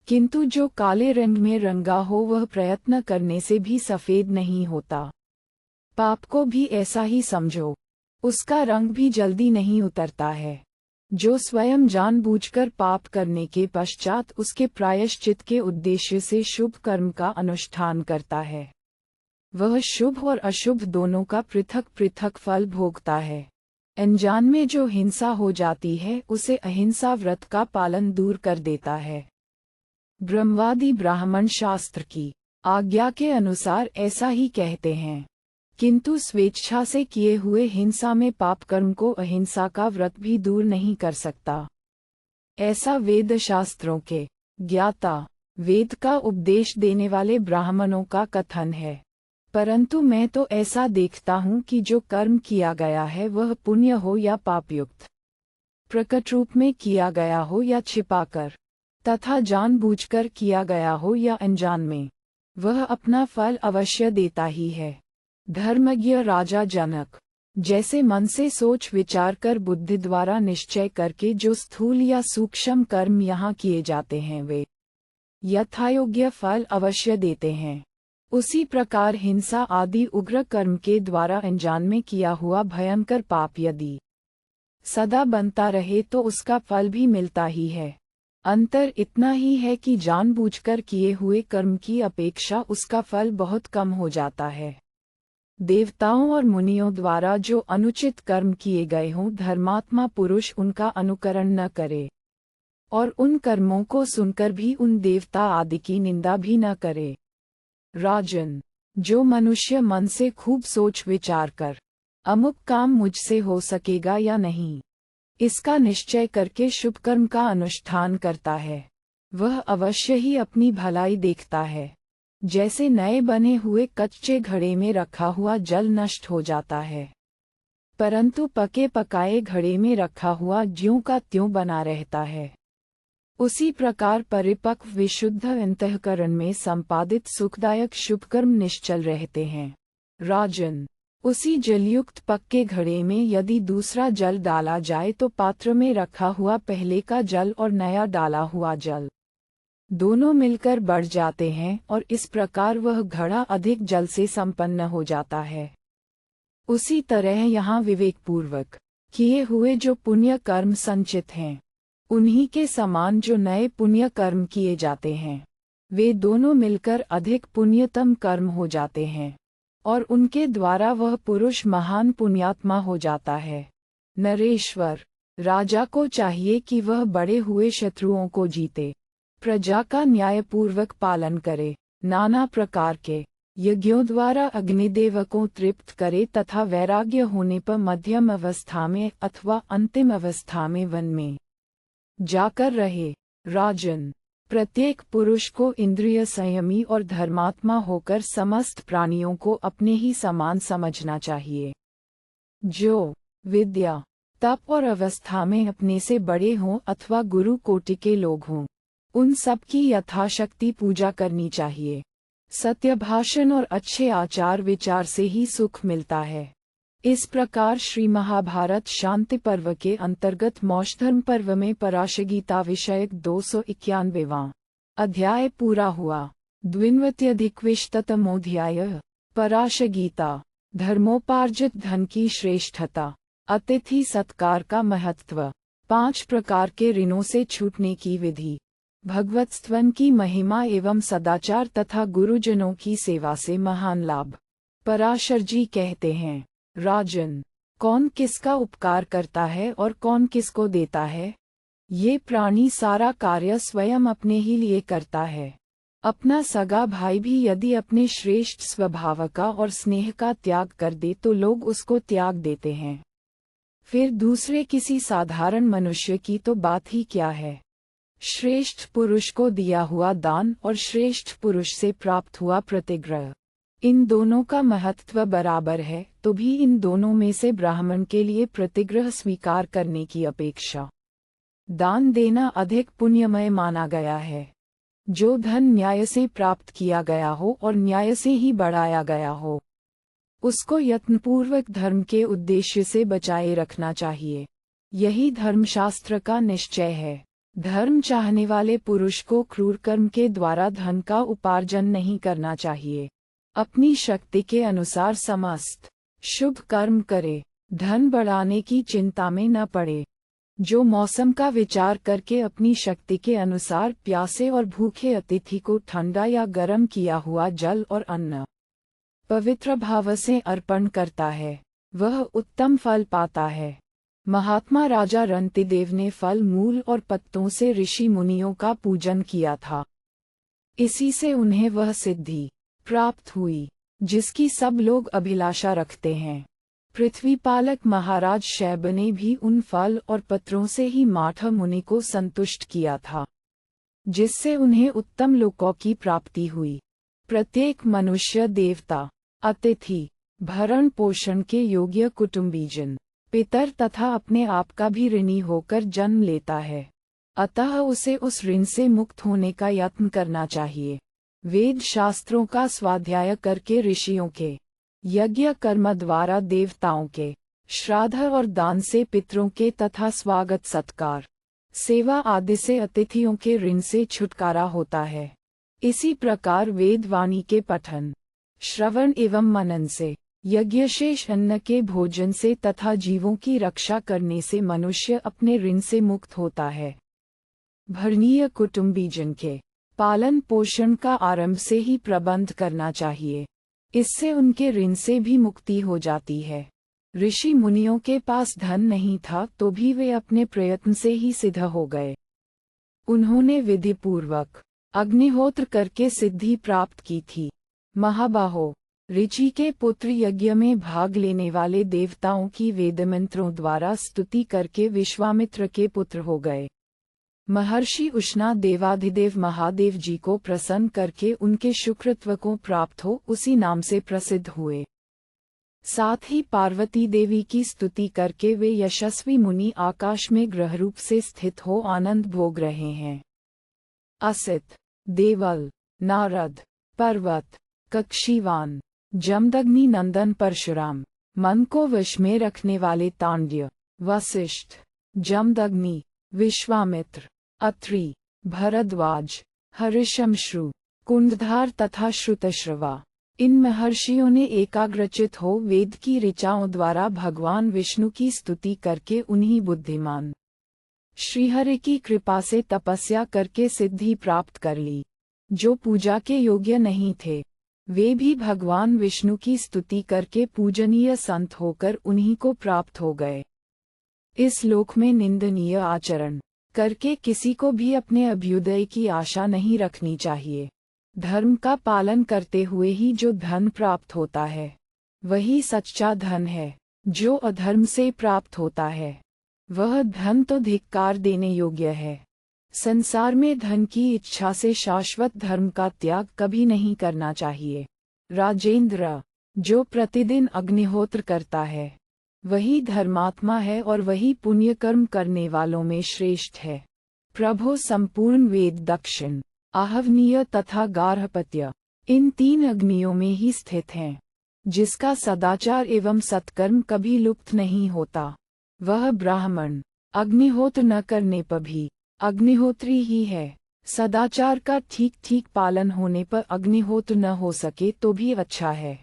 किंतु जो काले रंग में रंगा हो वह प्रयत्न करने से भी सफेद नहीं होता। पाप को भी ऐसा ही समझो, उसका रंग भी जल्दी नहीं उतरता है। जो स्वयं जानबूझकर पाप करने के पश्चात उसके प्रायश्चित के उद्देश्य से शुभ कर्म का अनुष्ठान करता है, वह शुभ और अशुभ दोनों का पृथक पृथक फल भोगता है। अनजान में जो हिंसा हो जाती है उसे अहिंसा व्रत का पालन दूर कर देता है। ब्रह्मवादी ब्राह्मण शास्त्र की आज्ञा के अनुसार ऐसा ही कहते हैं, किंतु स्वेच्छा से किए हुए हिंसा में पाप कर्म को अहिंसा का व्रत भी दूर नहीं कर सकता। ऐसा वेद शास्त्रों के ज्ञाता, वेद का उपदेश देने वाले ब्राह्मणों का कथन है। परंतु मैं तो ऐसा देखता हूँ कि जो कर्म किया गया है वह पुण्य हो या पापयुक्त, प्रकट रूप में किया गया हो या छिपाकर, तथा जानबूझकर किया गया हो या अनजान में, वह अपना फल अवश्य देता ही है। धर्मज्ञ राजा जनक जैसे मन से सोच विचार कर बुद्धि द्वारा निश्चय करके जो स्थूल या सूक्ष्म कर्म यहाँ किए जाते हैं वे यथायोग्य फल अवश्य देते हैं, उसी प्रकार हिंसा आदि उग्र कर्म के द्वारा अनजान में किया हुआ भयंकर पाप यदि सदा बनता रहे तो उसका फल भी मिलता ही है। अंतर इतना ही है कि जानबूझकर किए हुए कर्म की अपेक्षा उसका फल बहुत कम हो जाता है। देवताओं और मुनियों द्वारा जो अनुचित कर्म किए गए हों, धर्मात्मा पुरुष उनका अनुकरण न करे और उन कर्मों को सुनकर भी उन देवता आदि की निंदा भी न करे। राजन, जो मनुष्य मन से खूब सोच विचार कर अमुक काम मुझसे हो सकेगा या नहीं, इसका निश्चय करके शुभ कर्म का अनुष्ठान करता है, वह अवश्य ही अपनी भलाई देखता है। जैसे नए बने हुए कच्चे घड़े में रखा हुआ जल नष्ट हो जाता है, परंतु पके पकाए घड़े में रखा हुआ ज्यों का त्यों बना रहता है, उसी प्रकार परिपक्व विशुद्ध अंतःकरण में संपादित सुखदायक शुभ कर्म निश्चल रहते हैं। राजन, उसी जलयुक्त पक्के घड़े में यदि दूसरा जल डाला जाए तो पात्र में रखा हुआ पहले का जल और नया डाला हुआ जल दोनों मिलकर बढ़ जाते हैं और इस प्रकार वह घड़ा अधिक जल से संपन्न हो जाता है। उसी तरह यहाँ विवेकपूर्वक किए हुए जो पुण्य कर्म संचित हैं, उन्हीं के समान जो नए पुण्य कर्म किए जाते हैं, वे दोनों मिलकर अधिक पुण्यतम कर्म हो जाते हैं और उनके द्वारा वह पुरुष महान पुण्यात्मा हो जाता है। नरेश्वर, राजा को चाहिए कि वह बड़े हुए शत्रुओं को जीते, प्रजा का न्यायपूर्वक पालन करे, नाना प्रकार के यज्ञों द्वारा अग्निदेव को तृप्त करे तथा वैराग्य होने पर मध्यम अवस्था में अथवा अंतिम अवस्था में वन में जाकर रहे। राजन, प्रत्येक पुरुष को इंद्रिय संयमी और धर्मात्मा होकर समस्त प्राणियों को अपने ही समान समझना चाहिए। जो विद्या, तप और अवस्था में अपने से बड़े हों अथवा गुरु कोटि के लोग हों, उन सब की यथाशक्ति पूजा करनी चाहिए। सत्य भाषण और अच्छे आचार विचार से ही सुख मिलता है। इस प्रकार श्री महाभारत शांति पर्व के अंतर्गत मोक्षधर्म पर्व में पराशगीता विषयक 291वां अध्याय पूरा हुआ। 22-तमोध्याय। पराशगीता। धर्मोपार्जित धन की श्रेष्ठता, अतिथि सत्कार का महत्व, 5 प्रकार के ऋणों से छूटने की विधि, भगवत्स्तवन की महिमा एवं सदाचार तथा गुरुजनों की सेवा से महान लाभ। पराशर जी कहते हैं, राजन, कौन किसका उपकार करता है और कौन किसको देता है? ये प्राणी सारा कार्य स्वयं अपने ही लिए करता है। अपना सगा भाई भी यदि अपने श्रेष्ठ स्वभाव का और स्नेह का त्याग कर दे तो लोग उसको त्याग देते हैं। फिर दूसरे किसी साधारण मनुष्य की तो बात ही क्या है। श्रेष्ठ पुरुष को दिया हुआ दान और श्रेष्ठ पुरुष से प्राप्त हुआ प्रतिग्रह, इन दोनों का महत्व बराबर है, तो भी इन दोनों में से ब्राह्मण के लिए प्रतिग्रह स्वीकार करने की अपेक्षा दान देना अधिक पुण्यमय माना गया है। जो धन न्याय से प्राप्त किया गया हो और न्याय से ही बढ़ाया गया हो, उसको यत्नपूर्वक धर्म के उद्देश्य से बचाए रखना चाहिए। यही धर्मशास्त्र का निश्चय है। धर्म चाहने वाले पुरुष को क्रूर कर्म के द्वारा धन का उपार्जन नहीं करना चाहिए। अपनी शक्ति के अनुसार समस्त शुभ कर्म करे, धन बढ़ाने की चिंता में न पड़े। जो मौसम का विचार करके अपनी शक्ति के अनुसार प्यासे और भूखे अतिथि को ठंडा या गर्म किया हुआ जल और अन्न पवित्र भाव से अर्पण करता है, वह उत्तम फल पाता है। महात्मा राजा रंतिदेव ने फल, मूल और पत्तों से ऋषि मुनियों का पूजन किया था। इसी से उन्हें वह सिद्धि प्राप्त हुई जिसकी सब लोग अभिलाषा रखते हैं। पृथ्वीपालक महाराज शैब ने भी उन फल और पत्रों से ही माठ मुनि को संतुष्ट किया था, जिससे उन्हें उत्तम लोकों की प्राप्ति हुई। प्रत्येक मनुष्य देवता, अतिथि, भरण पोषण के योग्य कुटुंबीजन, पितर तथा अपने आप का भी ऋणी होकर जन्म लेता है, अतः उसे उस ऋण से मुक्त होने का यत्न करना चाहिए। वेद शास्त्रों का स्वाध्याय करके ऋषियों के यज्ञ कर्म द्वारा देवताओं के श्राद्ध और दान से पितरों के तथा स्वागत सत्कार सेवा आदि से अतिथियों के ऋण से छुटकारा होता है। इसी प्रकार वेद वाणी के पठन, श्रवण एवं मनन से, यज्ञशेष अन्न के भोजन से तथा जीवों की रक्षा करने से मनुष्य अपने ऋण से मुक्त होता है। भरणीय कुटुंबीजन के पालन पोषण का आरंभ से ही प्रबंध करना चाहिए, इससे उनके ऋण से भी मुक्ति हो जाती है। ऋषि मुनियों के पास धन नहीं था तो भी वे अपने प्रयत्न से ही सिद्ध हो गए। उन्होंने विधिपूर्वक अग्निहोत्र करके सिद्धि प्राप्त की थी। महाबाहो, ऋषि के पुत्र यज्ञ में भाग लेने वाले देवताओं की वेदमंत्रों द्वारा स्तुति करके विश्वामित्र के पुत्र हो गए। महर्षि उष्णा देवाधिदेव महादेव जी को प्रसन्न करके उनके शुक्रत्व को प्राप्त हो उसी नाम से प्रसिद्ध हुए। साथ ही पार्वती देवी की स्तुति करके वे यशस्वी मुनि आकाश में ग्रह रूप से स्थित हो आनंद भोग रहे हैं। असित, देवल, नारद, पर्वत, कक्षीवान, जमदग्नि नंदन परशुराम, मन को वश में रखने वाले तांड्य, वशिष्ठ, जमदग्नि, विश्वामित्र, अत्रि, भरद्वाज, हरिशमश्रु, कुंडधार तथा श्रुतश्रवा, इन महर्षियों ने एकाग्रचित हो वेद की ऋचाओं द्वारा भगवान विष्णु की स्तुति करके उन्हीं बुद्धिमान श्रीहरि की कृपा से तपस्या करके सिद्धि प्राप्त कर ली। जो पूजा के योग्य नहीं थे, वे भी भगवान विष्णु की स्तुति करके पूजनीय संत होकर उन्हीं को प्राप्त हो गए। इस लोक में निंदनीय आचरण करके किसी को भी अपने अभ्युदय की आशा नहीं रखनी चाहिए। धर्म का पालन करते हुए ही जो धन प्राप्त होता है, वही सच्चा धन है। जो अधर्म से प्राप्त होता है, वह धन तो धिक्कार देने योग्य है। संसार में धन की इच्छा से शाश्वत धर्म का त्याग कभी नहीं करना चाहिए। राजेंद्र, जो प्रतिदिन अग्निहोत्र करता है, वही धर्मात्मा है और वही पुण्य कर्म करने वालों में श्रेष्ठ है। प्रभो संपूर्ण वेद दक्षिण, आहवनीय तथा गार्हपत्य, इन तीन अग्नियों में ही स्थित हैं। जिसका सदाचार एवं सत्कर्म कभी लुप्त नहीं होता, वह ब्राह्मण अग्निहोत्र न करने पर भी अग्निहोत्री ही है। सदाचार का ठीक ठीक पालन होने पर अग्निहोत्र न हो सके तो भी अच्छा है,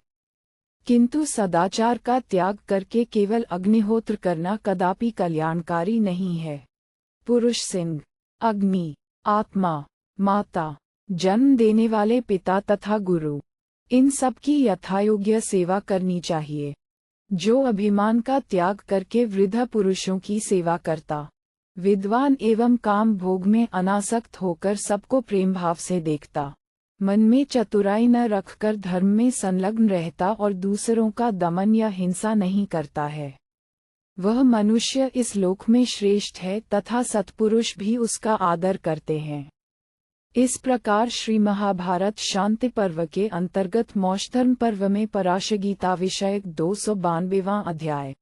किंतु सदाचार का त्याग करके केवल अग्निहोत्र करना कदापि कल्याणकारी नहीं है। पुरुष सिंह, अग्नि, आत्मा, माता, जन्म देने वाले पिता तथा गुरु, इन सब की यथायोग्य सेवा करनी चाहिए। जो अभिमान का त्याग करके वृद्ध पुरुषों की सेवा करता, विद्वान एवं काम भोग में अनासक्त होकर सबको प्रेम भाव से देखता, मन में चतुराई न रखकर धर्म में संलग्न रहता और दूसरों का दमन या हिंसा नहीं करता है, वह मनुष्य इस लोक में श्रेष्ठ है तथा सत्पुरुष भी उसका आदर करते हैं। इस प्रकार श्री महाभारत शांति पर्व के अंतर्गत मोक्षधर्म पर्व में पराशगीता विषयक 292वां अध्याय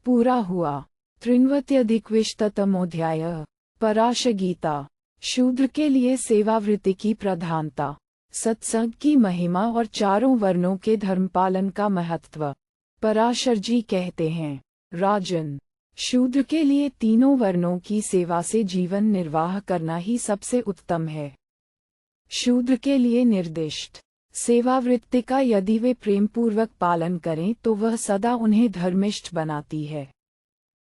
पूरा हुआ। 23-अधिक-विंशतमोऽध्याय। पराशगीता। शूद्र के लिए सेवावृत्ति की प्रधानता, सत्संग की महिमा और चारों वर्णों के धर्मपालन का महत्व। पराशर जी कहते हैं, राजन, शूद्र के लिए तीनों वर्णों की सेवा से जीवन निर्वाह करना ही सबसे उत्तम है। शूद्र के लिए निर्दिष्ट सेवावृत्ति का यदि वे प्रेमपूर्वक पालन करें तो वह सदा उन्हें धर्मिष्ठ बनाती है।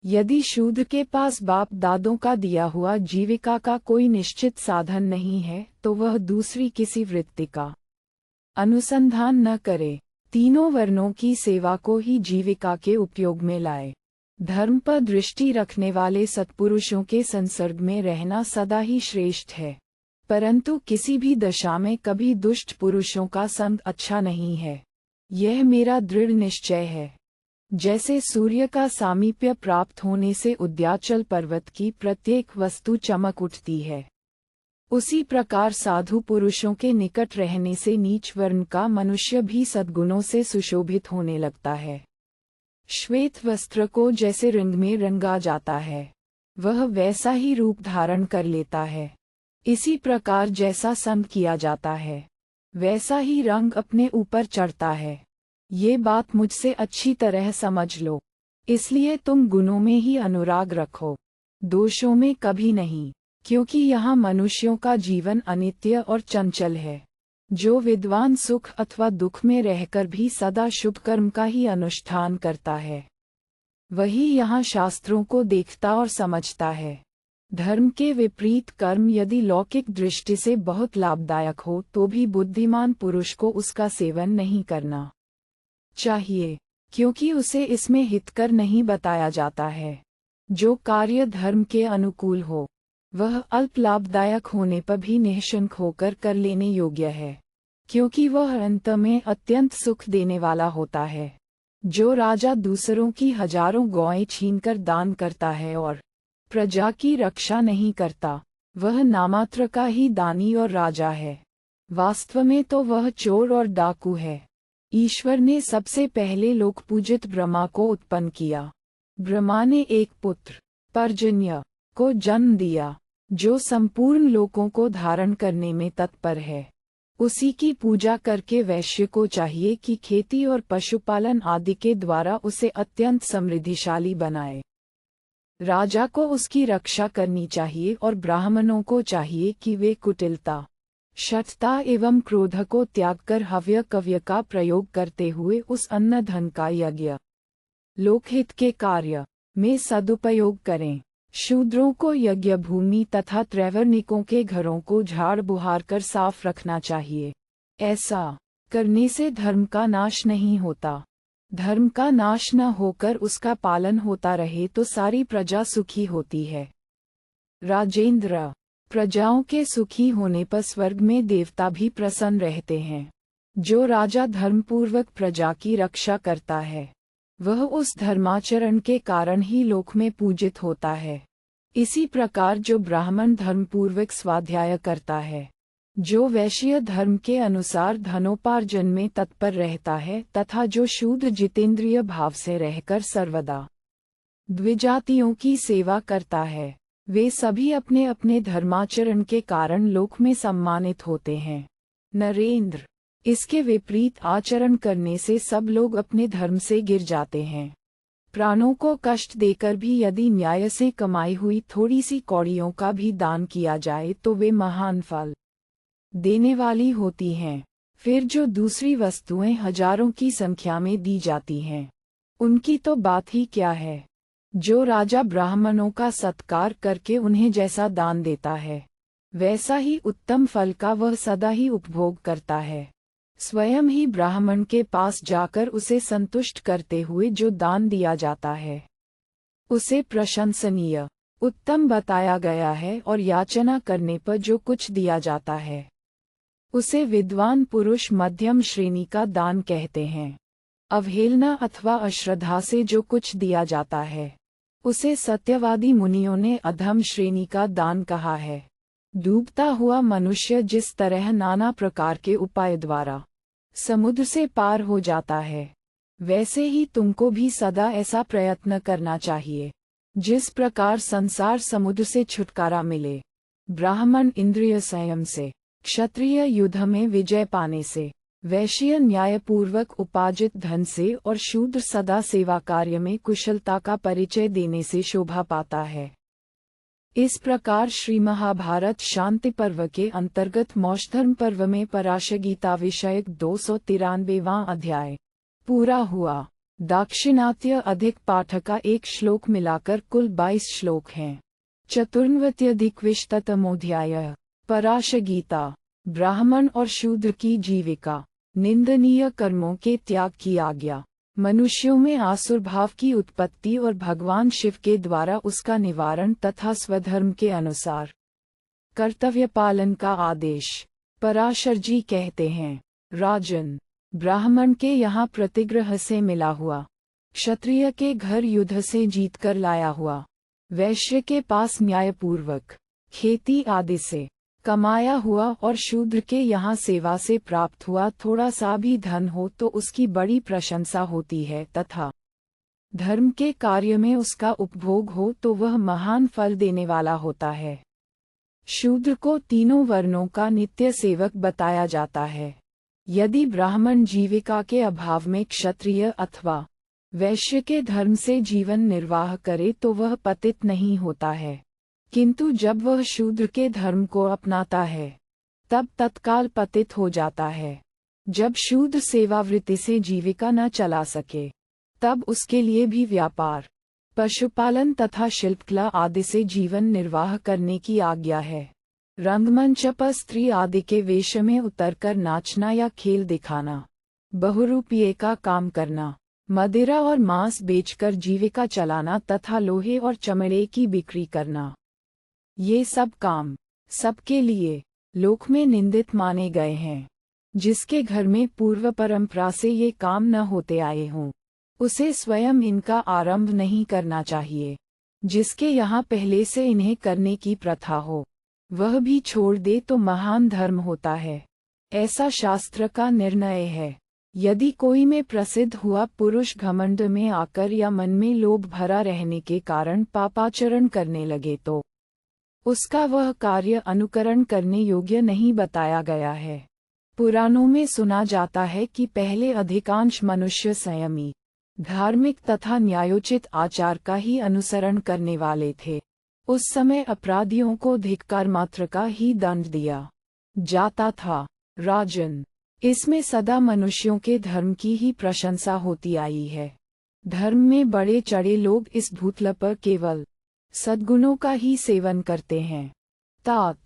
यदि शूद्र के पास बाप दादों का दिया हुआ जीविका का कोई निश्चित साधन नहीं है तो वह दूसरी किसी वृत्ति का अनुसंधान न करे, तीनों वर्णों की सेवा को ही जीविका के उपयोग में लाए। धर्म पर दृष्टि रखने वाले सत्पुरुषों के संसर्ग में रहना सदा ही श्रेष्ठ है, परंतु किसी भी दशा में कभी दुष्ट पुरुषों का संग अच्छा नहीं है, यह मेरा दृढ़ निश्चय है। जैसे सूर्य का सामीप्य प्राप्त होने से उद्याचल पर्वत की प्रत्येक वस्तु चमक उठती है, उसी प्रकार साधु पुरुषों के निकट रहने से नीच वर्ण का मनुष्य भी सद्गुणों से सुशोभित होने लगता है। श्वेत वस्त्र को जैसे रंग में रंगा जाता है, वह वैसा ही रूप धारण कर लेता है। इसी प्रकार जैसा संग किया जाता है, वैसा ही रंग अपने ऊपर चढ़ता है। ये बात मुझसे अच्छी तरह समझ लो। इसलिए तुम गुणों में ही अनुराग रखो, दोषों में कभी नहीं, क्योंकि यहाँ मनुष्यों का जीवन अनित्य और चंचल है। जो विद्वान सुख अथवा दुख में रहकर भी सदा शुभ कर्म का ही अनुष्ठान करता है, वही यहाँ शास्त्रों को देखता और समझता है। धर्म के विपरीत कर्म यदि लौकिक दृष्टि से बहुत लाभदायक हो तो भी बुद्धिमान पुरुष को उसका सेवन नहीं करना चाहिए, क्योंकि उसे इसमें हितकर नहीं बताया जाता है। जो कार्य धर्म के अनुकूल हो, वह अल्प लाभदायक होने पर भी निःशंक होकर कर लेने योग्य है, क्योंकि वह अंत में अत्यंत सुख देने वाला होता है। जो राजा दूसरों की हजारों गौएं छीनकर दान करता है और प्रजा की रक्षा नहीं करता, वह नामात्र का ही दानी और राजा है। वास्तव में तो वह चोर और डाकू है। ईश्वर ने सबसे पहले लोक पूजित ब्रह्मा को उत्पन्न किया। ब्रह्मा ने एक पुत्र पर्जन्य को जन्म दिया, जो संपूर्ण लोकों को धारण करने में तत्पर है। उसी की पूजा करके वैश्य को चाहिए कि खेती और पशुपालन आदि के द्वारा उसे अत्यंत समृद्धिशाली बनाए। राजा को उसकी रक्षा करनी चाहिए और ब्राह्मणों को चाहिए कि वे कुटिलता, शठता एवं क्रोध को त्याग कर हव्य कव्य का प्रयोग करते हुए उस अन्न धन का यज्ञ लोकहित के कार्य में सदुपयोग करें। शूद्रों को यज्ञ भूमि तथा त्रैवर्णिकों के घरों को झाड़ बुहार कर साफ रखना चाहिए। ऐसा करने से धर्म का नाश नहीं होता। धर्म का नाश न होकर उसका पालन होता रहे तो सारी प्रजा सुखी होती है। राजेंद्र, प्रजाओं के सुखी होने पर स्वर्ग में देवता भी प्रसन्न रहते हैं। जो राजा धर्मपूर्वक प्रजा की रक्षा करता है, वह उस धर्माचरण के कारण ही लोक में पूजित होता है। इसी प्रकार जो ब्राह्मण धर्मपूर्वक स्वाध्याय करता है, जो वैश्य धर्म के अनुसार धनोपार्जन में तत्पर रहता है तथा जो शूद्र जितेंद्रिय भाव से रहकर सर्वदा द्विजातियों की सेवा करता है, वे सभी अपने अपने धर्माचरण के कारण लोक में सम्मानित होते हैं। नरेंद्र, इसके विपरीत आचरण करने से सब लोग अपने धर्म से गिर जाते हैं। प्राणों को कष्ट देकर भी यदि न्याय से कमाई हुई थोड़ी सी कौड़ियों का भी दान किया जाए तो वे महान फल देने वाली होती हैं। फिर जो दूसरी वस्तुएं हजारों की संख्या में दी जाती हैं, उनकी तो बात ही क्या है। जो राजा ब्राह्मणों का सत्कार करके उन्हें जैसा दान देता है, वैसा ही उत्तम फल का वह सदा ही उपभोग करता है। स्वयं ही ब्राह्मण के पास जाकर उसे संतुष्ट करते हुए जो दान दिया जाता है उसे प्रशंसनीय, उत्तम बताया गया है, और याचना करने पर जो कुछ दिया जाता है उसे विद्वान पुरुष मध्यम श्रेणी का दान कहते हैं। अवहेलना अथवा अश्रद्धा से जो कुछ दिया जाता है उसे सत्यवादी मुनियों ने अधम श्रेणी का दान कहा है। डूबता हुआ मनुष्य जिस तरह नाना प्रकार के उपाय द्वारा समुद्र से पार हो जाता है, वैसे ही तुमको भी सदा ऐसा प्रयत्न करना चाहिए जिस प्रकार संसार समुद्र से छुटकारा मिले। ब्राह्मण इंद्रिय संयम से, क्षत्रिय युद्ध में विजय पाने से, वैश्य न्यायपूर्वक उपार्जित धन से और शूद्र सदा सेवा कार्य में कुशलता का परिचय देने से शोभा पाता है। इस प्रकार श्री महाभारत शांति पर्व के अंतर्गत मोक्षधर्म पर्व में पराशरगीता विषयक 293वां अध्याय पूरा हुआ। दाक्षिणात्य अधिक पाठ का एक श्लोक मिलाकर कुल 22 श्लोक हैं। चतुर्नवत्यधिकविंशतितमोऽध्यायः पराशरगीता। ब्राह्मण और शूद्र की जीविका, निंदनीय कर्मों के त्याग की आज्ञा, मनुष्यों में आसुर भाव की उत्पत्ति और भगवान शिव के द्वारा उसका निवारण तथा स्वधर्म के अनुसार कर्तव्य पालन का आदेश। पराशर जी कहते हैं, राजन, ब्राह्मण के यहाँ प्रतिग्रह से मिला हुआ, क्षत्रिय के घर युद्ध से जीतकर लाया हुआ, वैश्य के पास न्यायपूर्वक खेती आदि से कमाया हुआ और शूद्र के यहाँ सेवा से प्राप्त हुआ थोड़ा सा भी धन हो तो उसकी बड़ी प्रशंसा होती है, तथा धर्म के कार्य में उसका उपभोग हो तो वह महान फल देने वाला होता है। शूद्र को तीनों वर्णों का नित्य सेवक बताया जाता है। यदि ब्राह्मण जीविका के अभाव में क्षत्रिय अथवा वैश्य के धर्म से जीवन निर्वाह करे तो वह पतित नहीं होता है, किंतु जब वह शूद्र के धर्म को अपनाता है तब तत्काल पतित हो जाता है। जब शूद्र सेवावृत्ति से जीविका न चला सके तब उसके लिए भी व्यापार, पशुपालन तथा शिल्पकला आदि से जीवन निर्वाह करने की आज्ञा है। रंगमंच पर स्त्री आदि के वेश में उतरकर नाचना या खेल दिखाना, बहुरूपिये का काम करना, मदिरा और मांस बेचकर जीविका चलाना तथा लोहे और चमड़े की बिक्री करना, ये सब काम सबके लिए लोक में निंदित माने गए हैं। जिसके घर में पूर्व परंपरा से ये काम न होते आए हों उसे स्वयं इनका आरंभ नहीं करना चाहिए। जिसके यहाँ पहले से इन्हें करने की प्रथा हो वह भी छोड़ दे तो महान धर्म होता है, ऐसा शास्त्र का निर्णय है। यदि कोई में प्रसिद्ध हुआ पुरुष घमंड में आकर या मन में लोभ भरा रहने के कारण पापाचरण करने लगे तो उसका वह कार्य अनुकरण करने योग्य नहीं बताया गया है। पुराणों में सुना जाता है कि पहले अधिकांश मनुष्य संयमी, धार्मिक तथा न्यायोचित आचार का ही अनुसरण करने वाले थे। उस समय अपराधियों को धिक्कार मात्र का ही दंड दिया जाता था। राजन, इसमें सदा मनुष्यों के धर्म की ही प्रशंसा होती आई है। धर्म में बड़े चढ़े लोग इस भूतल पर केवल सद्गुणों का ही सेवन करते हैं। तात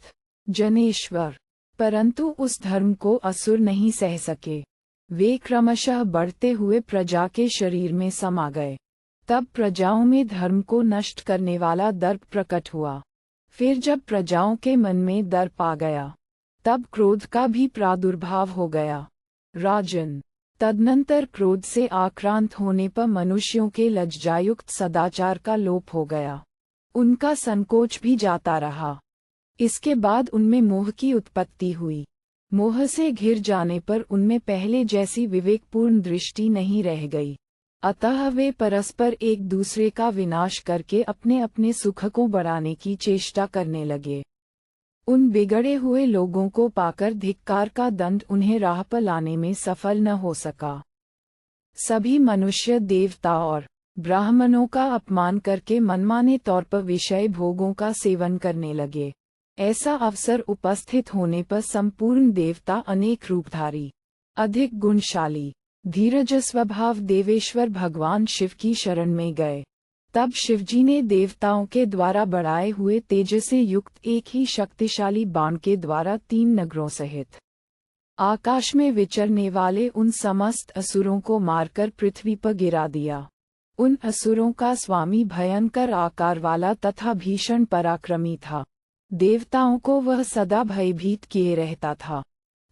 जनेश्वर, परंतु उस धर्म को असुर नहीं सह सके। वे क्रमशः बढ़ते हुए प्रजा के शरीर में समा गए। तब प्रजाओं में धर्म को नष्ट करने वाला दर्प प्रकट हुआ। फिर जब प्रजाओं के मन में दर्प आ गया तब क्रोध का भी प्रादुर्भाव हो गया। राजन, तदनंतर क्रोध से आक्रांत होने पर मनुष्यों के लज्जायुक्त सदाचार का लोप हो गया। उनका संकोच भी जाता रहा। इसके बाद उनमें मोह की उत्पत्ति हुई। मोह से घिर जाने पर उनमें पहले जैसी विवेकपूर्ण दृष्टि नहीं रह गई। अतः वे परस्पर एक दूसरे का विनाश करके अपने अपने सुख को बढ़ाने की चेष्टा करने लगे। उन बिगड़े हुए लोगों को पाकर धिक्कार का दंड उन्हें राह पर लाने में सफल न हो सका। सभी मनुष्य देवता और ब्राह्मणों का अपमान करके मनमाने तौर पर विषय भोगों का सेवन करने लगे। ऐसा अवसर उपस्थित होने पर संपूर्ण देवता अनेक रूपधारी, अधिक गुणशाली, धीरज स्वभाव देवेश्वर भगवान शिव की शरण में गए तब शिवजी ने देवताओं के द्वारा बढ़ाए हुए तेज से युक्त एक ही शक्तिशाली बाण के द्वारा 3 नगरों सहित आकाश में विचरने वाले उन समस्त असुरों को मारकर पृथ्वी पर गिरा दिया। उन असुरों का स्वामी भयंकर आकार वाला तथा भीषण पराक्रमी था। देवताओं को वह सदा भयभीत किए रहता था,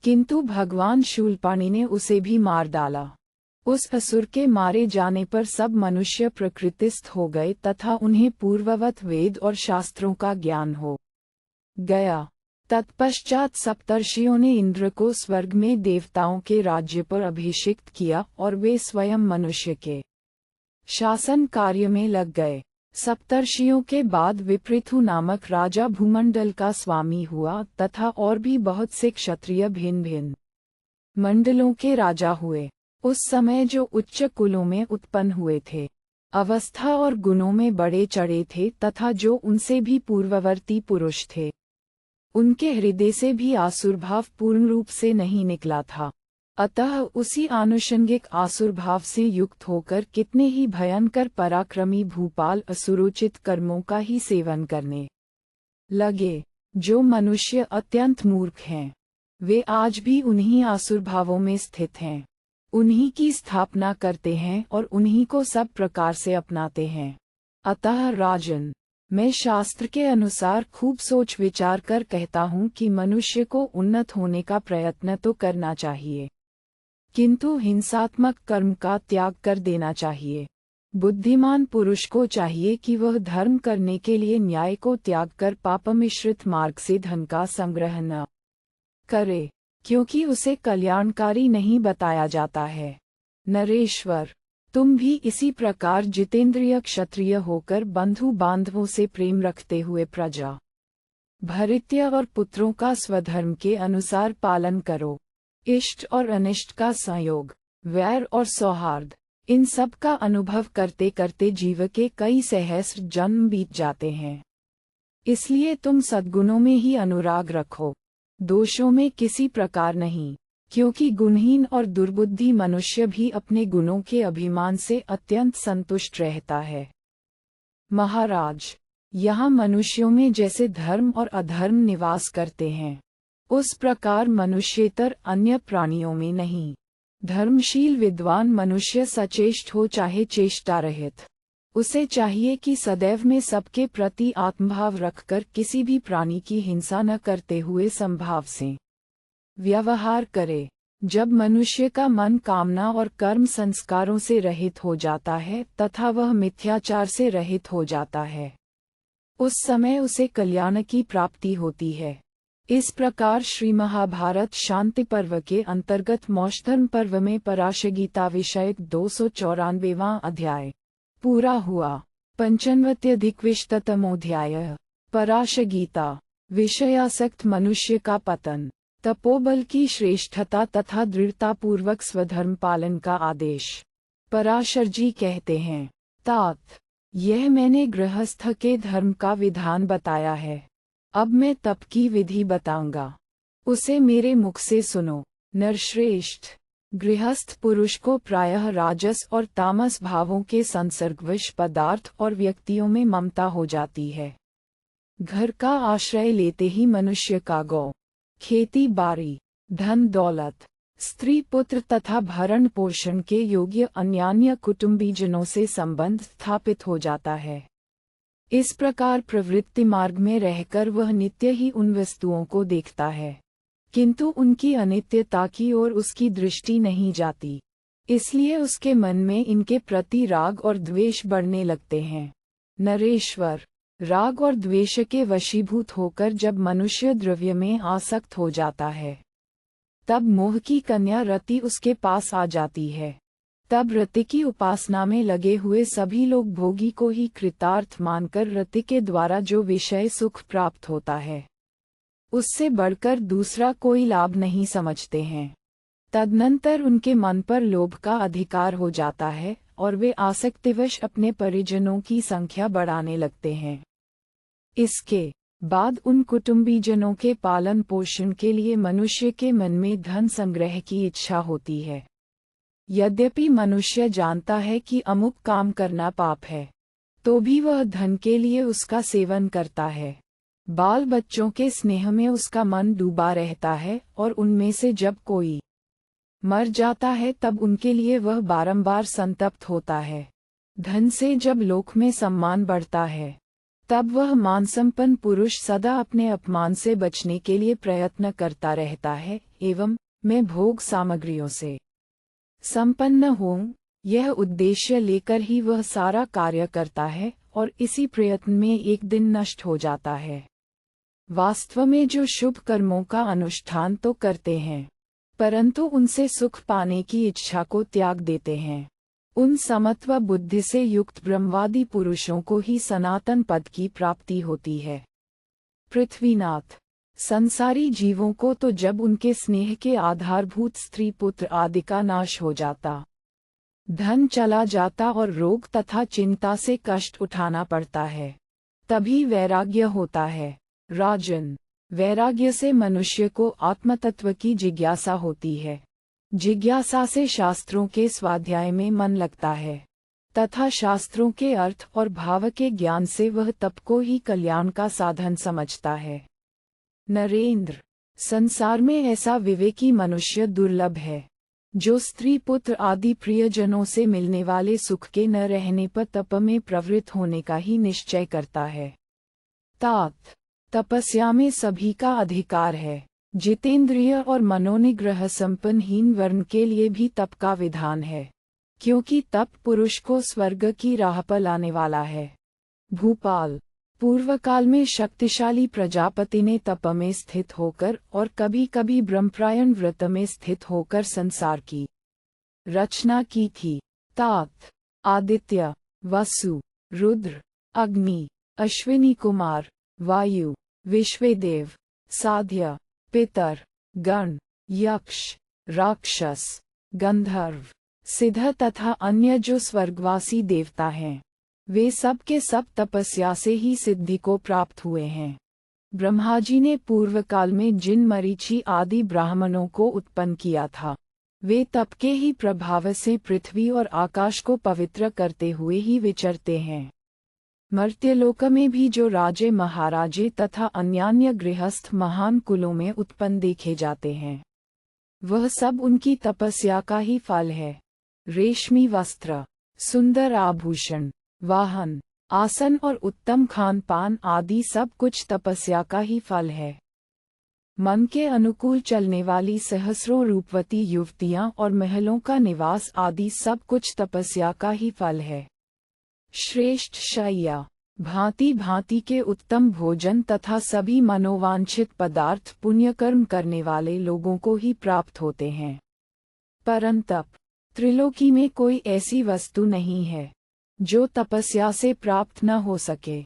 किंतु भगवान शूलपाणि ने उसे भी मार डाला। उस असुर के मारे जाने पर सब मनुष्य प्रकृतिस्थ हो गए तथा उन्हें पूर्ववत वेद और शास्त्रों का ज्ञान हो गया। तत्पश्चात सप्तर्षियों ने इंद्र को स्वर्ग में देवताओं के राज्य पर अभिषिक्त किया और वे स्वयं मनुष्य के शासन कार्य में लग गए। सप्तर्षियों के बाद विपृथु नामक राजा भूमंडल का स्वामी हुआ तथा और भी बहुत से क्षत्रिय भिन्न भिन्न मंडलों के राजा हुए। उस समय जो उच्च कुलों में उत्पन्न हुए थे, अवस्था और गुणों में बड़े चढ़े थे तथा जो उनसे भी पूर्ववर्ती पुरुष थे, उनके हृदय से भी आसुरभाव पूर्ण रूप से नहीं निकला था। अतः उसी आनुषंगिक आसुरभाव से युक्त होकर कितने ही भयंकर पराक्रमी भूपाल असुरोचित कर्मों का ही सेवन करने लगे। जो मनुष्य अत्यंत मूर्ख हैं, वे आज भी उन्हीं आसुरभावों में स्थित हैं, उन्हीं की स्थापना करते हैं और उन्हीं को सब प्रकार से अपनाते हैं। अतः राजन, मैं शास्त्र के अनुसार खूब सोच विचार कर कहता हूँ कि मनुष्य को उन्नत होने का प्रयत्न तो करना चाहिए, किंतु हिंसात्मक कर्म का त्याग कर देना चाहिए। बुद्धिमान पुरुष को चाहिए कि वह धर्म करने के लिए न्याय को त्याग कर पापमिश्रित मार्ग से धन का संग्रह न करे, क्योंकि उसे कल्याणकारी नहीं बताया जाता है। नरेश्वर, तुम भी इसी प्रकार जितेंद्रिय क्षत्रिय होकर बंधु बांधवों से प्रेम रखते हुए प्रजा, भृत्य और पुत्रों का स्वधर्म के अनुसार पालन करो। इष्ट और अनिष्ट का संयोग, वैर और सौहार्द, इन सब का अनुभव करते करते जीव के कई सहस्र जन्म बीत जाते हैं। इसलिए तुम सद्गुणों में ही अनुराग रखो, दोषों में किसी प्रकार नहीं, क्योंकि गुणहीन और दुर्बुद्धि मनुष्य भी अपने गुणों के अभिमान से अत्यंत संतुष्ट रहता है। महाराज, यहाँ मनुष्यों में जैसे धर्म और अधर्म निवास करते हैं, उस प्रकार मनुष्येतर अन्य प्राणियों में नहीं। धर्मशील विद्वान मनुष्य सचेष्ट हो चाहे चेष्टा रहित, उसे चाहिए कि सदैव में सबके प्रति आत्मभाव रखकर किसी भी प्राणी की हिंसा न करते हुए समभाव से व्यवहार करे। जब मनुष्य का मन कामना और कर्म संस्कारों से रहित हो जाता है तथा वह मिथ्याचार से रहित हो जाता है, उस समय उसे कल्याण की प्राप्ति होती है। इस प्रकार श्री महाभारत शांति पर्व के अंतर्गत मोक्षधर्म पर्व में पराशगीता विषयक 294वां अध्याय पूरा हुआ। 95-अधिक-विंशतितमोऽध्यायः पराशगीता। विषयासक्त मनुष्य का पतन, तपोबल की श्रेष्ठता तथा दृढ़तापूर्वक स्वधर्म पालन का आदेश। पराशर जी कहते हैं, तात, यह मैंने गृहस्थ के धर्म का विधान बताया है। अब मैं तप की विधि बताऊंगा, उसे मेरे मुख से सुनो। नरश्रेष्ठ, गृहस्थ पुरुष को प्रायः राजस और तामस भावों के संसर्गवश पदार्थ और व्यक्तियों में ममता हो जाती है। घर का आश्रय लेते ही मनुष्य का गौ, खेती बाड़ी, धन दौलत, स्त्री पुत्र तथा भरण पोषण के योग्य अन्यान्य कुटुंबीजनों से संबंध स्थापित हो जाता है। इस प्रकार प्रवृत्ति मार्ग में रहकर वह नित्य ही उन वस्तुओं को देखता है, किंतु उनकी अनित्यता की ओर उसकी दृष्टि नहीं जाती। इसलिए उसके मन में इनके प्रति राग और द्वेष बढ़ने लगते हैं। नरेश्वर, राग और द्वेष के वशीभूत होकर जब मनुष्य द्रव्य में आसक्त हो जाता है, तब मोह की कन्या रति उसके पास आ जाती है। तब रति की उपासना में लगे हुए सभी लोग भोगी को ही कृतार्थ मानकर रति के द्वारा जो विषय सुख प्राप्त होता है, उससे बढ़कर दूसरा कोई लाभ नहीं समझते हैं। तदनंतर उनके मन पर लोभ का अधिकार हो जाता है और वे आसक्तिवश अपने परिजनों की संख्या बढ़ाने लगते हैं। इसके बाद उन कुटुंबीजनों के पालन पोषण के लिए मनुष्य के मन में धन संग्रह की इच्छा होती है। यद्यपि मनुष्य जानता है कि अमुक काम करना पाप है, तो भी वह धन के लिए उसका सेवन करता है। बाल बच्चों के स्नेह में उसका मन डूबा रहता है और उनमें से जब कोई मर जाता है तब उनके लिए वह बारंबार संतप्त होता है। धन से जब लोक में सम्मान बढ़ता है तब वह मानसंपन्न पुरुष सदा अपने अपमान से बचने के लिए प्रयत्न करता रहता है एवं मैं भोग सामग्रियों से संपन्न हूँ, यह उद्देश्य लेकर ही वह सारा कार्य करता है और इसी प्रयत्न में एक दिन नष्ट हो जाता है। वास्तव में जो शुभ कर्मों का अनुष्ठान तो करते हैं परंतु उनसे सुख पाने की इच्छा को त्याग देते हैं, उन समत्व बुद्धि से युक्त ब्रह्मवादी पुरुषों को ही सनातन पद की प्राप्ति होती है। पृथ्वीनाथ, संसारी जीवों को तो जब उनके स्नेह के आधारभूत स्त्री पुत्र आदि का नाश हो जाता, धन चला जाता और रोग तथा चिंता से कष्ट उठाना पड़ता है, तभी वैराग्य होता है। राजन, वैराग्य से मनुष्य को आत्मतत्व की जिज्ञासा होती है। जिज्ञासा से शास्त्रों के स्वाध्याय में मन लगता है तथा शास्त्रों के अर्थ और भाव के ज्ञान से वह तप को ही कल्याण का साधन समझता है। नरेंद्र, संसार में ऐसा विवेकी मनुष्य दुर्लभ है जो स्त्री पुत्र आदि प्रियजनों से मिलने वाले सुख के न रहने पर तप में प्रवृत्त होने का ही निश्चय करता है। तात, तपस्या में सभी का अधिकार है। जितेंद्रिय और मनोनिग्रह संपन्न हीन वर्ण के लिए भी तप का विधान है, क्योंकि तप पुरुष को स्वर्ग की राह पर लाने वाला है। भूपाल, पूर्व काल में शक्तिशाली प्रजापति ने तप में स्थित होकर और कभी कभी ब्रह्मप्रायण व्रत में स्थित होकर संसार की रचना की थी। तात, आदित्य, वसु, रुद्र, अग्नि, अश्विनी कुमार, वायु, विश्वेदेव, साध्य, पितर, गण, यक्ष, राक्षस, गंधर्व, सिद्ध तथा अन्य जो स्वर्गवासी देवता हैं, वे सब के सब तपस्या से ही सिद्धि को प्राप्त हुए हैं। ब्रह्मा जी ने पूर्व काल में जिन मरीचि आदि ब्राह्मणों को उत्पन्न किया था, वे तप के ही प्रभाव से पृथ्वी और आकाश को पवित्र करते हुए ही विचरते हैं। मर्त्यलोक में भी जो राजे महाराजे तथा अन्यान्य गृहस्थ महान कुलों में उत्पन्न देखे जाते हैं, वह सब उनकी तपस्या का ही फल है। रेशमी वस्त्र, सुंदर आभूषण, वाहन, आसन और उत्तम खान पान आदि सब कुछ तपस्या का ही फल है। मन के अनुकूल चलने वाली सहस्रों रूपवती युवतियां और महलों का निवास आदि सब कुछ तपस्या का ही फल है। श्रेष्ठ शय्या, भांति भांति के उत्तम भोजन तथा सभी मनोवांछित पदार्थ पुण्यकर्म करने वाले लोगों को ही प्राप्त होते हैं। परंतप त्रिलोकी में कोई ऐसी वस्तु नहीं है जो तपस्या से प्राप्त न हो सके,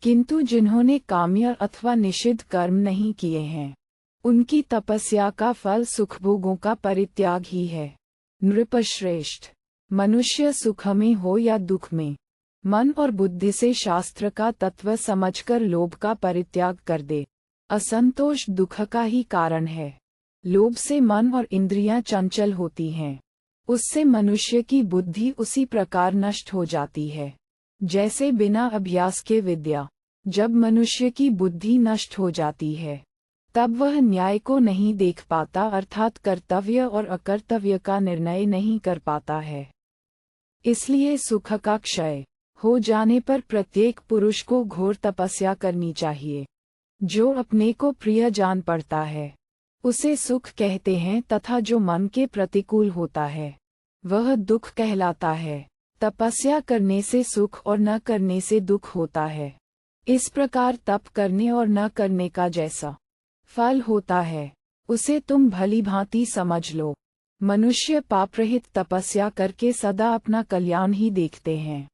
किंतु जिन्होंने काम्य अथवा निषिद्ध कर्म नहीं किए हैं, उनकी तपस्या का फल सुखभोगों का परित्याग ही है। नृपश्रेष्ठ, मनुष्य सुख में हो या दुख में मन और बुद्धि से शास्त्र का तत्व समझकर लोभ का परित्याग कर दे। असंतोष दुख का ही कारण है। लोभ से मन और इंद्रियां चंचल होती हैं, उससे मनुष्य की बुद्धि उसी प्रकार नष्ट हो जाती है जैसे बिना अभ्यास के विद्या। जब मनुष्य की बुद्धि नष्ट हो जाती है तब वह न्याय को नहीं देख पाता, अर्थात कर्तव्य और अकर्तव्य का निर्णय नहीं कर पाता है। इसलिए सुख का क्षय हो जाने पर प्रत्येक पुरुष को घोर तपस्या करनी चाहिए। जो अपने को प्रिय जान पड़ता है उसे सुख कहते हैं तथा जो मन के प्रतिकूल होता है वह दुख कहलाता है। तपस्या करने से सुख और न करने से दुख होता है। इस प्रकार तप करने और न करने का जैसा फल होता है उसे तुम भली भांति समझ लो। मनुष्य पापरहित तपस्या करके सदा अपना कल्याण ही देखते हैं,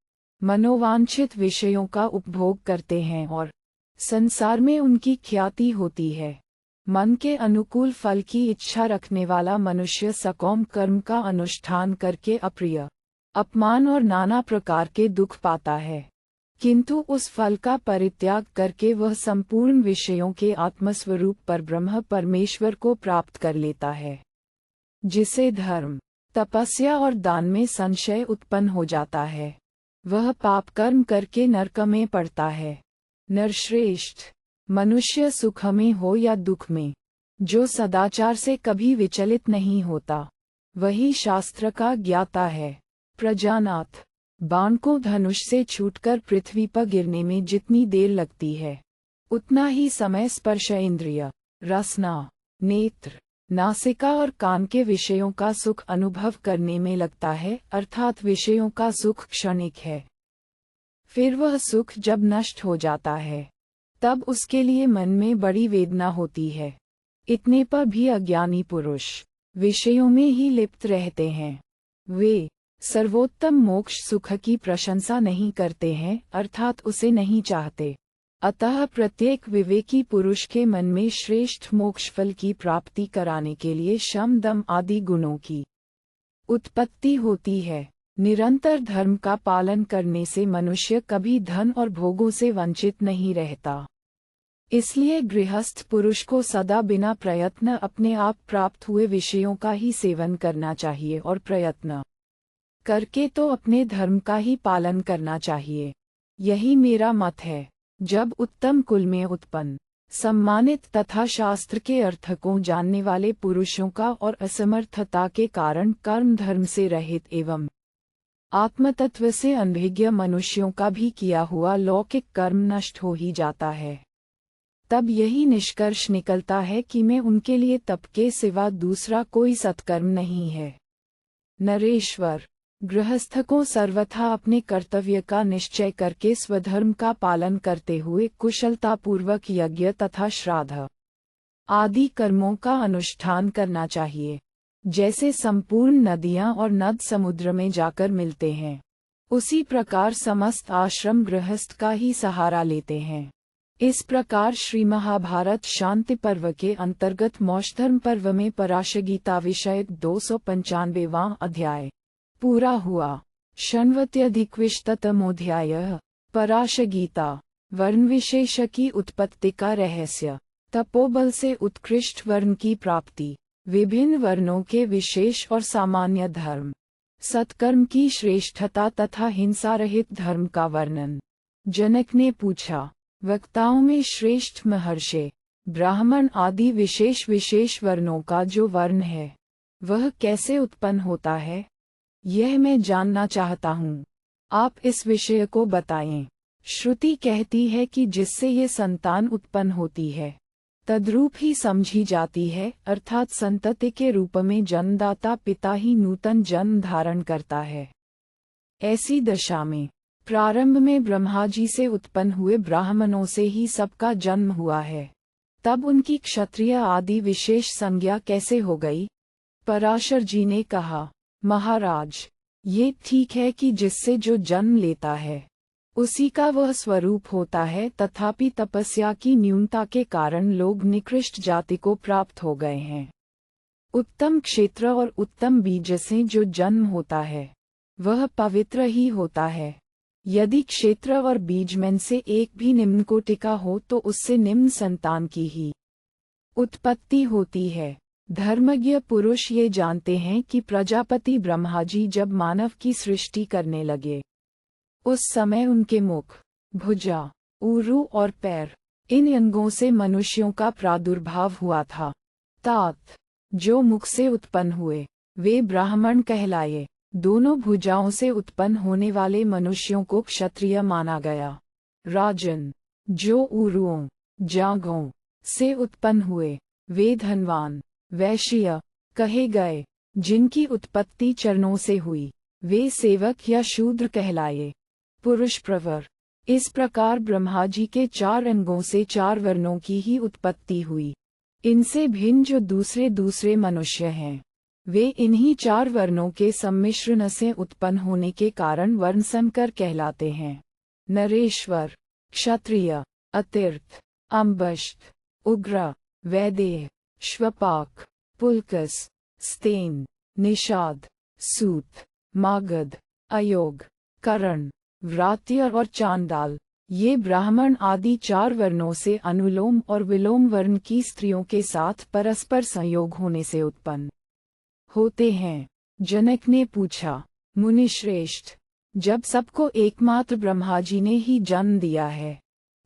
मनोवांछित विषयों का उपभोग करते हैं और संसार में उनकी ख्याति होती है। मन के अनुकूल फल की इच्छा रखने वाला मनुष्य सकौम कर्म का अनुष्ठान करके अप्रिय, अपमान और नाना प्रकार के दुख पाता है, किंतु उस फल का परित्याग करके वह संपूर्ण विषयों के आत्मस्वरूप पर ब्रह्म परमेश्वर को प्राप्त कर लेता है, जिसे धर्म, तपस्या और दान में संशय उत्पन्न हो जाता है। वह पाप कर्म करके नरक में पड़ता है। नरश्रेष्ठ, मनुष्य सुख में हो या दुख में, जो सदाचार से कभी विचलित नहीं होता, वही शास्त्र का ज्ञाता है। प्रजानाथ, बाण को धनुष से छूटकर पृथ्वी पर गिरने में जितनी देर लगती है, उतना ही समय स्पर्श इंद्रिय, रसना, नेत्र, नासिका और कान के विषयों का सुख अनुभव करने में लगता है, अर्थात विषयों का सुख क्षणिक है। फिर वह सुख जब नष्ट हो जाता है, तब उसके लिए मन में बड़ी वेदना होती है। इतने पर भी अज्ञानी पुरुष विषयों में ही लिप्त रहते हैं। वे सर्वोत्तम मोक्ष सुख की प्रशंसा नहीं करते हैं, अर्थात उसे नहीं चाहते। अतः प्रत्येक विवेकी पुरुष के मन में श्रेष्ठ मोक्ष फल की प्राप्ति कराने के लिए शम दम आदि गुणों की उत्पत्ति होती है। निरंतर धर्म का पालन करने से मनुष्य कभी धन और भोगों से वंचित नहीं रहता। इसलिए गृहस्थ पुरुष को सदा बिना प्रयत्न अपने आप प्राप्त हुए विषयों का ही सेवन करना चाहिए और प्रयत्न करके तो अपने धर्म का ही पालन करना चाहिए। यही मेरा मत है। जब उत्तम कुल में उत्पन्न, सम्मानित तथा शास्त्र के अर्थ को जानने वाले पुरुषों का और असमर्थता के कारण कर्म धर्म से रहित एवं आत्मतत्व से अनभिज्ञ मनुष्यों का भी किया हुआ लौकिक कर्म नष्ट हो ही जाता है, तब यही निष्कर्ष निकलता है कि मैं उनके लिए तप के सिवा दूसरा कोई सत्कर्म नहीं है। नरेश्वर, गृहस्थ को सर्वथा अपने कर्तव्य का निश्चय करके स्वधर्म का पालन करते हुए कुशलतापूर्वक यज्ञ तथा श्राद्ध आदि कर्मों का अनुष्ठान करना चाहिए। जैसे संपूर्ण नदियां और नद समुद्र में जाकर मिलते हैं, उसी प्रकार समस्त आश्रम गृहस्थ का ही सहारा लेते हैं। इस प्रकार श्री महाभारत शांति पर्व के अंतर्गत मोक्षधर्म पर्व में पराशगीता विषयक 295वां अध्याय पूरा हुआ। षण्वत्यधिकविंशतमोऽध्यायः पराशगीता, वर्ण विशेष की उत्पत्ति का रहस्य, तपोबल से उत्कृष्ट वर्ण की प्राप्ति, विभिन्न वर्णों के विशेष और सामान्य धर्म, सत्कर्म की श्रेष्ठता तथा हिंसा रहित धर्म का वर्णन। जनक ने पूछा, वक्ताओं में श्रेष्ठ महर्षि, ब्राह्मण आदि विशेष विशेष वर्णों का जो वर्ण है, वह कैसे उत्पन्न होता है, यह मैं जानना चाहता हूँ। आप इस विषय को बताएं। श्रुति कहती है कि जिससे ये संतान उत्पन्न होती है, तद्रूप ही समझी जाती है, अर्थात संतति के रूप में जन्मदाता पिता ही नूतन जन्म धारण करता है। ऐसी दशा में प्रारंभ में ब्रह्मा जी से उत्पन्न हुए ब्राह्मणों से ही सबका जन्म हुआ है, तब उनकी क्षत्रिय आदि विशेष संज्ञा कैसे हो गई? पराशर जी ने कहा, महाराज, ये ठीक है कि जिससे जो जन्म लेता है, उसी का वह स्वरूप होता है, तथापि तपस्या की न्यूनता के कारण लोग निकृष्ट जाति को प्राप्त हो गए हैं। उत्तम क्षेत्र और उत्तम बीज से जो जन्म होता है, वह पवित्र ही होता है। यदि क्षेत्र और बीज में से एक भी निम्न कोटि का हो तो उससे निम्न संतान की ही उत्पत्ति होती है। धर्मज्ञ पुरुष ये जानते हैं कि प्रजापति ब्रह्मा जी जब मानव की सृष्टि करने लगे, उस समय उनके मुख, भुजा, ऊरु और पैर, इन अंगों से मनुष्यों का प्रादुर्भाव हुआ था। तात, जो मुख से उत्पन्न हुए, वे ब्राह्मण कहलाए। दोनों भुजाओं से उत्पन्न होने वाले मनुष्यों को क्षत्रिय माना गया। राजन, जो ऊरुओं, जांघों से उत्पन्न हुए, वे धनवान, वैश्य कहे गए। जिनकी उत्पत्ति चरणों से हुई, वे सेवक या शूद्र कहलाए। पुरुष प्रवर, इस प्रकार ब्रह्मा जी के 4 अंगों से 4 वर्णों की ही उत्पत्ति हुई। इनसे भिन्न जो दूसरे दूसरे मनुष्य हैं, वे इन्हीं 4 वर्णों के सम्मिश्रण से उत्पन्न होने के कारण वर्णसंकर कहलाते हैं। नरेश्वर, क्षत्रिय, अतिर्थ, अम्बष्ट, उग्र, वैदेह, श्वपाक, पुलकस, स्तेन, निषाद, सूत, मागध, अयोग, करण, व्रात्य और चांडाल, ये ब्राह्मण आदि 4 वर्णों से अनुलोम और विलोम वर्ण की स्त्रियों के साथ परस्पर संयोग होने से उत्पन्न होते हैं। जनक ने पूछा, मुनिश्रेष्ठ, जब सबको एकमात्र ब्रह्मा जी ने ही जन्म दिया है,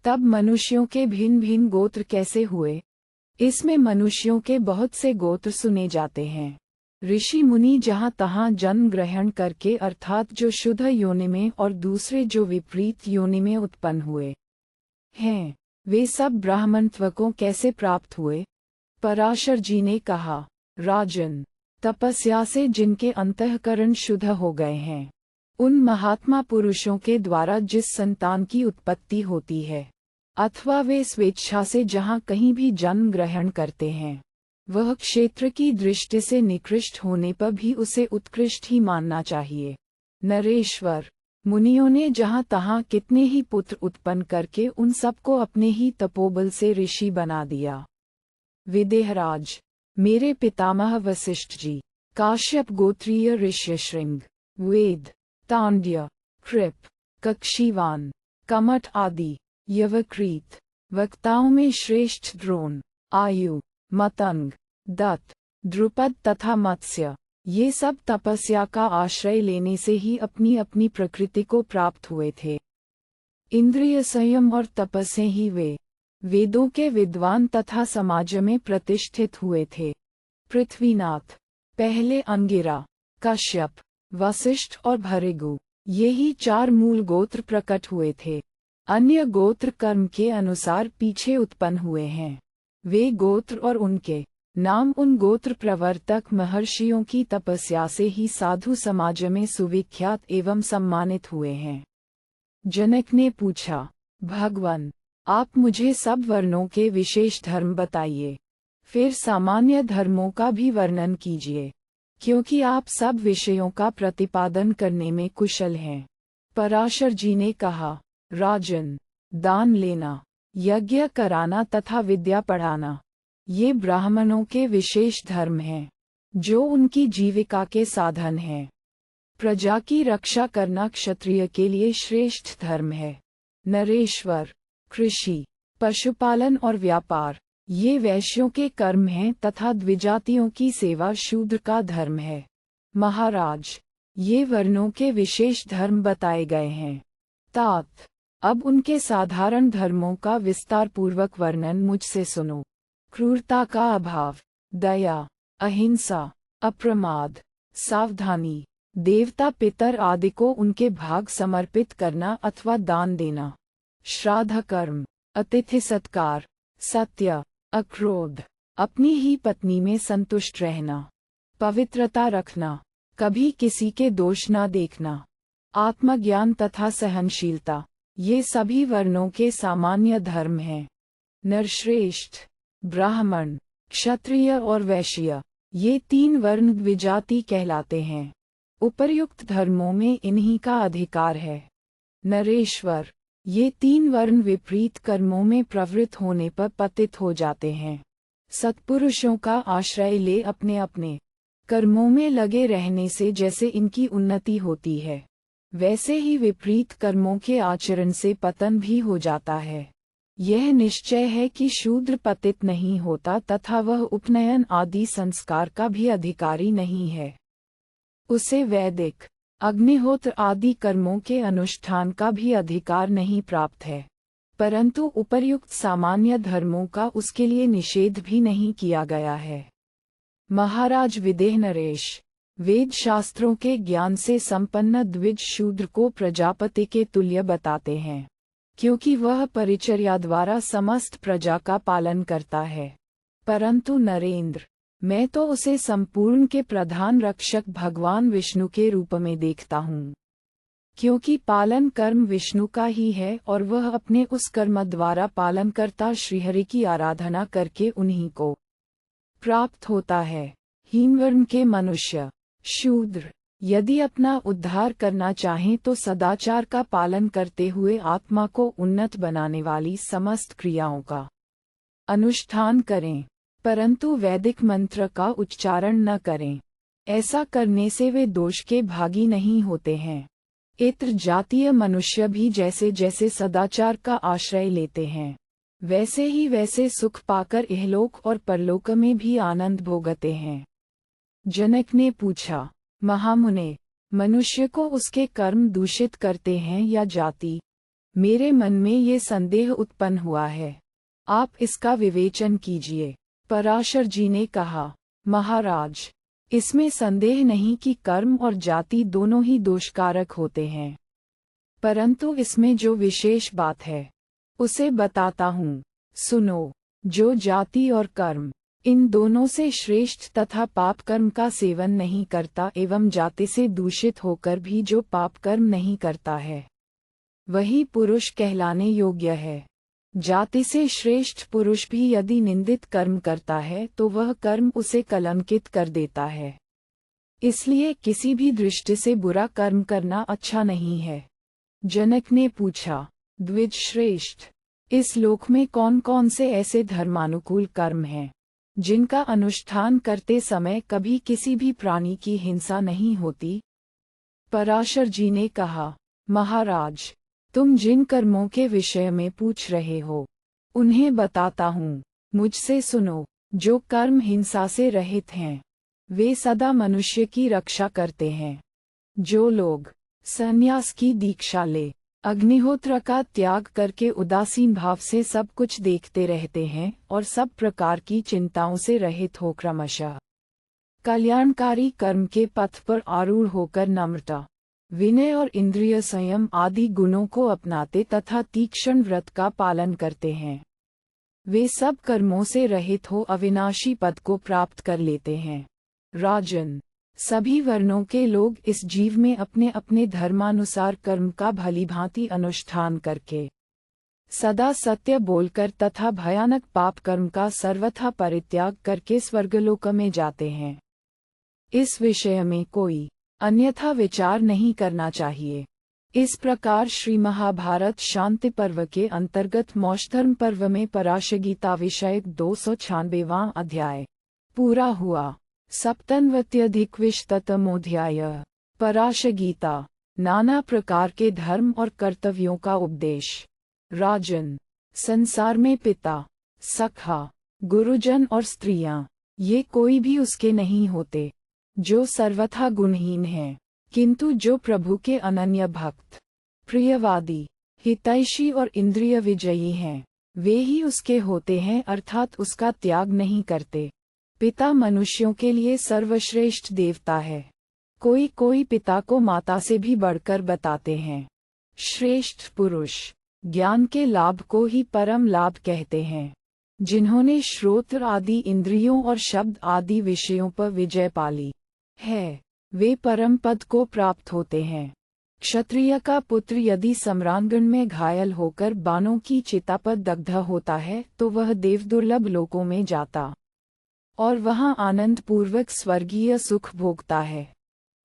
तब मनुष्यों के भिन्न भिन्न गोत्र कैसे हुए? इसमें मनुष्यों के बहुत से गोत्र सुने जाते हैं। ऋषि मुनि जहाँ तहाँ जन्म ग्रहण करके, अर्थात जो शुद्ध योनि में और दूसरे जो विपरीत योनि में उत्पन्न हुए हैं, वे सब ब्राह्मणत्व को कैसे प्राप्त हुए? पराशर जी ने कहा, राजन, तपस्या से जिनके अंतःकरण शुद्ध हो गए हैं, उन महात्मा पुरुषों के द्वारा जिस संतान की उत्पत्ति होती है, अथवा वे स्वेच्छा से जहाँ कहीं भी जन्म ग्रहण करते हैं, वह क्षेत्र की दृष्टि से निकृष्ट होने पर भी उसे उत्कृष्ट ही मानना चाहिए। नरेश्वर, मुनियों ने जहाँ तहाँ कितने ही पुत्र उत्पन्न करके उन सबको अपने ही तपोबल से ऋषि बना दिया। विदेहराज, मेरे पितामह वशिष्ठ जी, काश्यप गोत्रीय ऋष्यशृंग, वेद, तांड्य, कृप, कक्षीवान, कमठ आदि यवकृत वक्ताओं में श्रेष्ठ द्रोण, आयु, मतंग, दत्त, द्रुपद तथा मत्स्य, ये सब तपस्या का आश्रय लेने से ही अपनी अपनी प्रकृति को प्राप्त हुए थे। इंद्रिय संयम और तप से ही वे वेदों के विद्वान तथा समाज में प्रतिष्ठित हुए थे। पृथ्वीनाथ, पहले अंगिरा, कश्यप, वशिष्ठ और भृगु, ये ही 4 मूल गोत्र प्रकट हुए थे। अन्य गोत्र कर्म के अनुसार पीछे उत्पन्न हुए हैं। वे गोत्र और उनके नाम उन गोत्र प्रवर्तक महर्षियों की तपस्या से ही साधु समाज में सुविख्यात एवं सम्मानित हुए हैं। जनक ने पूछा, भगवान, आप मुझे सब वर्णों के विशेष धर्म बताइए, फिर सामान्य धर्मों का भी वर्णन कीजिए, क्योंकि आप सब विषयों का प्रतिपादन करने में कुशल हैं। पराशर जी ने कहा, राजन, दान लेना, यज्ञ कराना तथा विद्या पढ़ाना, ये ब्राह्मणों के विशेष धर्म हैं, जो उनकी जीविका के साधन हैं। प्रजा की रक्षा करना क्षत्रिय के लिए श्रेष्ठ धर्म है। नरेश्वर, कृषि, पशुपालन और व्यापार, ये वैश्यों के कर्म हैं तथा द्विजातियों की सेवा शूद्र का धर्म है। महाराज, ये वर्णों के विशेष धर्म बताए गए हैं। तात, अब उनके साधारण धर्मों का विस्तार पूर्वक वर्णन मुझसे सुनो। क्रूरता का अभाव, दया, अहिंसा, अप्रमाद, सावधानी, देवता पितर आदि को उनके भाग समर्पित करना अथवा दान देना, श्राद्ध कर्म, अतिथि सत्कार, सत्य, अक्रोध, अपनी ही पत्नी में संतुष्ट रहना, पवित्रता रखना, कभी किसी के दोष न देखना, आत्मज्ञान तथा सहनशीलता, ये सभी वर्णों के सामान्य धर्म हैं। नरश्रेष्ठ, ब्राह्मण, क्षत्रिय और वैश्य, ये 3 वर्ण द्विजाति कहलाते हैं। उपर्युक्त धर्मों में इन्हीं का अधिकार है। नरेश्वर, ये 3 वर्ण विपरीत कर्मों में प्रवृत्त होने पर पतित हो जाते हैं। सत्पुरुषों का आश्रय ले अपने अपने कर्मों में लगे रहने से जैसे इनकी उन्नति होती है, वैसे ही विपरीत कर्मों के आचरण से पतन भी हो जाता है। यह निश्चय है कि शूद्र पतित नहीं होता तथा वह उपनयन आदि संस्कार का भी अधिकारी नहीं है। उसे वैदिक, अग्निहोत्र आदि कर्मों के अनुष्ठान का भी अधिकार नहीं प्राप्त है, परंतु उपर्युक्त सामान्य धर्मों का उसके लिए निषेध भी नहीं किया गया है। महाराज विदेह नरेश, वेद शास्त्रों के ज्ञान से संपन्न द्विज शूद्र को प्रजापति के तुल्य बताते हैं, क्योंकि वह परिचर्या द्वारा समस्त प्रजा का पालन करता है। परंतु नरेंद्र, मैं तो उसे संपूर्ण के प्रधान रक्षक भगवान विष्णु के रूप में देखता हूँ, क्योंकि पालन कर्म विष्णु का ही है और वह अपने उस कर्म द्वारा पालनकर्ता श्रीहरि की आराधना करके उन्हीं को प्राप्त होता है। हीनवर्ण के मनुष्य, शूद्र, यदि अपना उद्धार करना चाहें तो सदाचार का पालन करते हुए आत्मा को उन्नत बनाने वाली समस्त क्रियाओं का अनुष्ठान करें, परंतु वैदिक मंत्र का उच्चारण न करें। ऐसा करने से वे दोष के भागी नहीं होते हैं। इत्र जातीय मनुष्य भी जैसे जैसे सदाचार का आश्रय लेते हैं, वैसे ही वैसे सुख पाकर इहलोक और परलोक में भी आनंद भोगते हैं। जनक ने पूछा, महामुने, मनुष्य को उसके कर्म दूषित करते हैं या जाति? मेरे मन में ये संदेह उत्पन्न हुआ है। आप इसका विवेचन कीजिए। पराशर जी ने कहा, महाराज, इसमें संदेह नहीं कि कर्म और जाति दोनों ही दोषकारक होते हैं, परंतु इसमें जो विशेष बात है उसे बताता हूँ। सुनो। जो जाति और कर्म, इन दोनों से श्रेष्ठ तथा पाप कर्म का सेवन नहीं करता एवं जाति से दूषित होकर भी जो पाप कर्म नहीं करता है, वही पुरुष कहलाने योग्य है। जाति से श्रेष्ठ पुरुष भी यदि निंदित कर्म करता है तो वह कर्म उसे कलंकित कर देता है। इसलिए किसी भी दृष्टि से बुरा कर्म करना अच्छा नहीं है। जनक ने पूछा, द्विज श्रेष्ठ, इस लोक में कौन कौन से ऐसे धर्मानुकूल कर्म हैं जिनका अनुष्ठान करते समय कभी किसी भी प्राणी की हिंसा नहीं होती? पराशर जी ने कहा, महाराज, तुम जिन कर्मों के विषय में पूछ रहे हो उन्हें बताता हूँ, मुझसे सुनो। जो कर्म हिंसा से रहित हैं वे सदा मनुष्य की रक्षा करते हैं। जो लोग संन्यास की दीक्षा ले, अग्निहोत्र का त्याग करके उदासीन भाव से सब कुछ देखते रहते हैं और सब प्रकार की चिंताओं से रहित हो क्रमशः कल्याणकारी कर्म के पथ पर आरूढ़ होकर नम्रता, विनय और इंद्रिय संयम आदि गुणों को अपनाते तथा तीक्ष्ण व्रत का पालन करते हैं, वे सब कर्मों से रहित हो अविनाशी पद को प्राप्त कर लेते हैं। राजन, सभी वर्णों के लोग इस जीव में अपने अपने धर्मानुसार कर्म का भलीभांति अनुष्ठान करके, सदा सत्य बोलकर तथा भयानक पाप कर्म का सर्वथा परित्याग करके स्वर्गलोक में जाते हैं। इस विषय में कोई अन्यथा विचार नहीं करना चाहिए। इस प्रकार श्री महाभारत शांति पर्व के अंतर्गत मोक्षधर्म पर्व में पराशगीता विषयक 296वां अध्याय पूरा हुआ। सप्तनवत्यधिकविंशतमोऽध्याय। पराशगीता, नाना प्रकार के धर्म और कर्तव्यों का उपदेश। राजन, संसार में पिता, सखा, गुरुजन और स्त्रियां, ये कोई भी उसके नहीं होते जो सर्वथा गुणहीन हैं, किंतु जो प्रभु के अनन्य भक्त, प्रियवादी, हितैषी और इंद्रिय विजयी हैं, वे ही उसके होते हैं, अर्थात उसका त्याग नहीं करते। पिता मनुष्यों के लिए सर्वश्रेष्ठ देवता है। कोई कोई पिता को माता से भी बढ़कर बताते हैं। श्रेष्ठ पुरुष ज्ञान के लाभ को ही परम लाभ कहते हैं। जिन्होंने श्रोत्र आदि इंद्रियों और शब्द आदि विषयों पर विजय पाली है, वे परम पद को प्राप्त होते हैं। क्षत्रिय का पुत्र यदि सम्रांगण में घायल होकर बाणों की चिता पर दग्ध होता है तो वह देवदुर्लभ लोकों में जाता और वहां आनंद पूर्वक स्वर्गीय सुख भोगता है।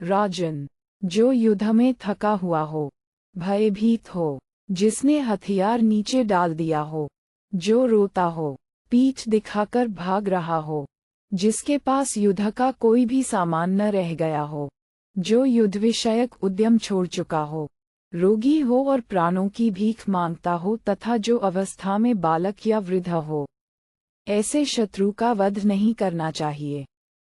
राजन, जो युद्ध में थका हुआ हो, भयभीत हो, जिसने हथियार नीचे डाल दिया हो, जो रोता हो, पीठ दिखाकर भाग रहा हो, जिसके पास युद्ध का कोई भी सामान न रह गया हो, जो युद्ध विषयक उद्यम छोड़ चुका हो, रोगी हो और प्राणों की भीख मांगता हो तथा जो अवस्था में बालक या वृद्ध हो, ऐसे शत्रु का वध नहीं करना चाहिए,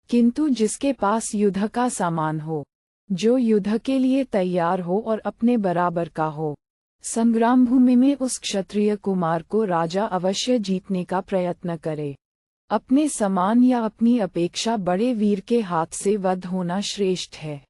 किंतु जिसके पास युद्ध का सामान हो, जो युद्ध के लिए तैयार हो और अपने बराबर का हो, संग्राम भूमि में उस क्षत्रिय कुमार को राजा अवश्य जीतने का प्रयत्न करे। अपने समान या अपनी अपेक्षा बड़े वीर के हाथ से वध होना श्रेष्ठ है।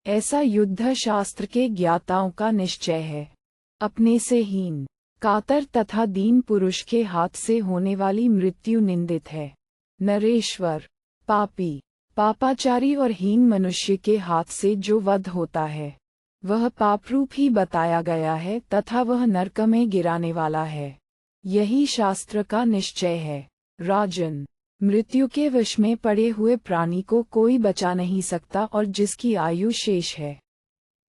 ऐसा युद्ध शास्त्र के ज्ञाताओं का निश्चय है। अपने से हीन, कातर तथा दीन पुरुष के हाथ से होने वाली मृत्यु निंदित है। नरेश्वर, पापी, पापाचारी और हीन मनुष्य के हाथ से जो वध होता है, वह पापरूप ही बताया गया है तथा वह नरक में गिराने वाला है। यही शास्त्र का निश्चय है। राजन, मृत्यु के वश में पड़े हुए प्राणी को कोई बचा नहीं सकता और जिसकी आयु शेष है,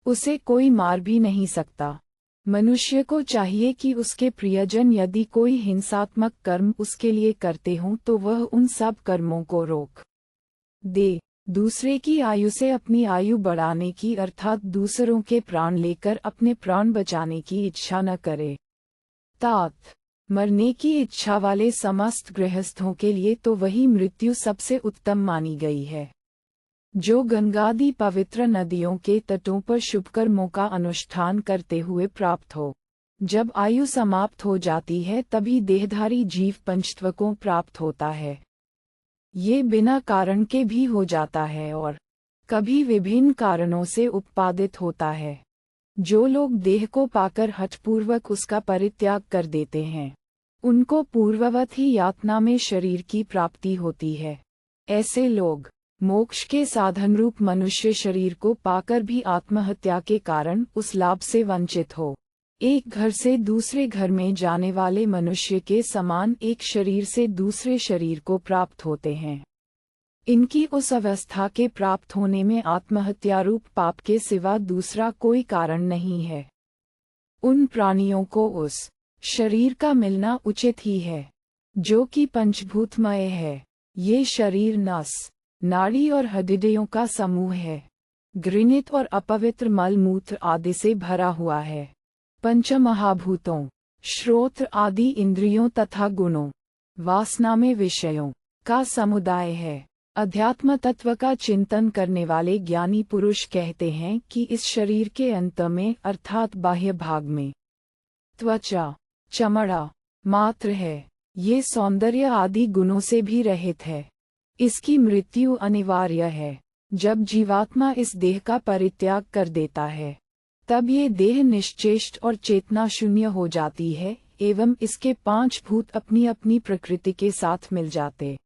उसे कोई मार भी नहीं सकता। मनुष्य को चाहिए कि उसके प्रियजन यदि कोई हिंसात्मक कर्म उसके लिए करते हों तो वह उन सब कर्मों को रोक दे। दूसरे की आयु से अपनी आयु बढ़ाने की अर्थात दूसरों के प्राण लेकर अपने प्राण बचाने की इच्छा न करे। तात, मरने की इच्छा वाले समस्त गृहस्थों के लिए तो वही मृत्यु सबसे उत्तम मानी गई है। जो गंगादि पवित्र नदियों के तटों पर शुभकर्मों का अनुष्ठान करते हुए प्राप्त हो। जब आयु समाप्त हो जाती है तभी देहधारी जीव पंचत्व को प्राप्त होता है। ये बिना कारण के भी हो जाता है और कभी विभिन्न कारणों से उत्पादित होता है। जो लोग देह को पाकर हठपूर्वक उसका परित्याग कर देते हैं, उनको पूर्ववत ही यातना में शरीर की प्राप्ति होती है। ऐसे लोग मोक्ष के साधन रूप मनुष्य शरीर को पाकर भी आत्महत्या के कारण उस लाभ से वंचित हो एक घर से दूसरे घर में जाने वाले मनुष्य के समान एक शरीर से दूसरे शरीर को प्राप्त होते हैं। इनकी उस अवस्था के प्राप्त होने में आत्महत्या रूप पाप के सिवा दूसरा कोई कारण नहीं है। उन प्राणियों को उस शरीर का मिलना उचित ही है जो कि पंचभूतमय है। ये शरीर नस, नाड़ी और हड्डियों का समूह है। घृणित और अपवित्र मल मूत्र आदि से भरा हुआ है। पंचमहाभूतों, श्रोत्र आदि इंद्रियों तथा गुणों, वासना में विषयों का समुदाय है। अध्यात्म तत्व का चिंतन करने वाले ज्ञानी पुरुष कहते हैं कि इस शरीर के अंत में अर्थात बाह्य भाग में त्वचा, चमड़ा मात्र है। ये सौंदर्य आदि गुणों से भी रहित है। इसकी मृत्यु अनिवार्य है। जब जीवात्मा इस देह का परित्याग कर देता है तब ये देह निश्चेष्ट और चेतना शून्य हो जाती है एवं इसके 5 भूत अपनी अपनी प्रकृति के साथ मिल जाते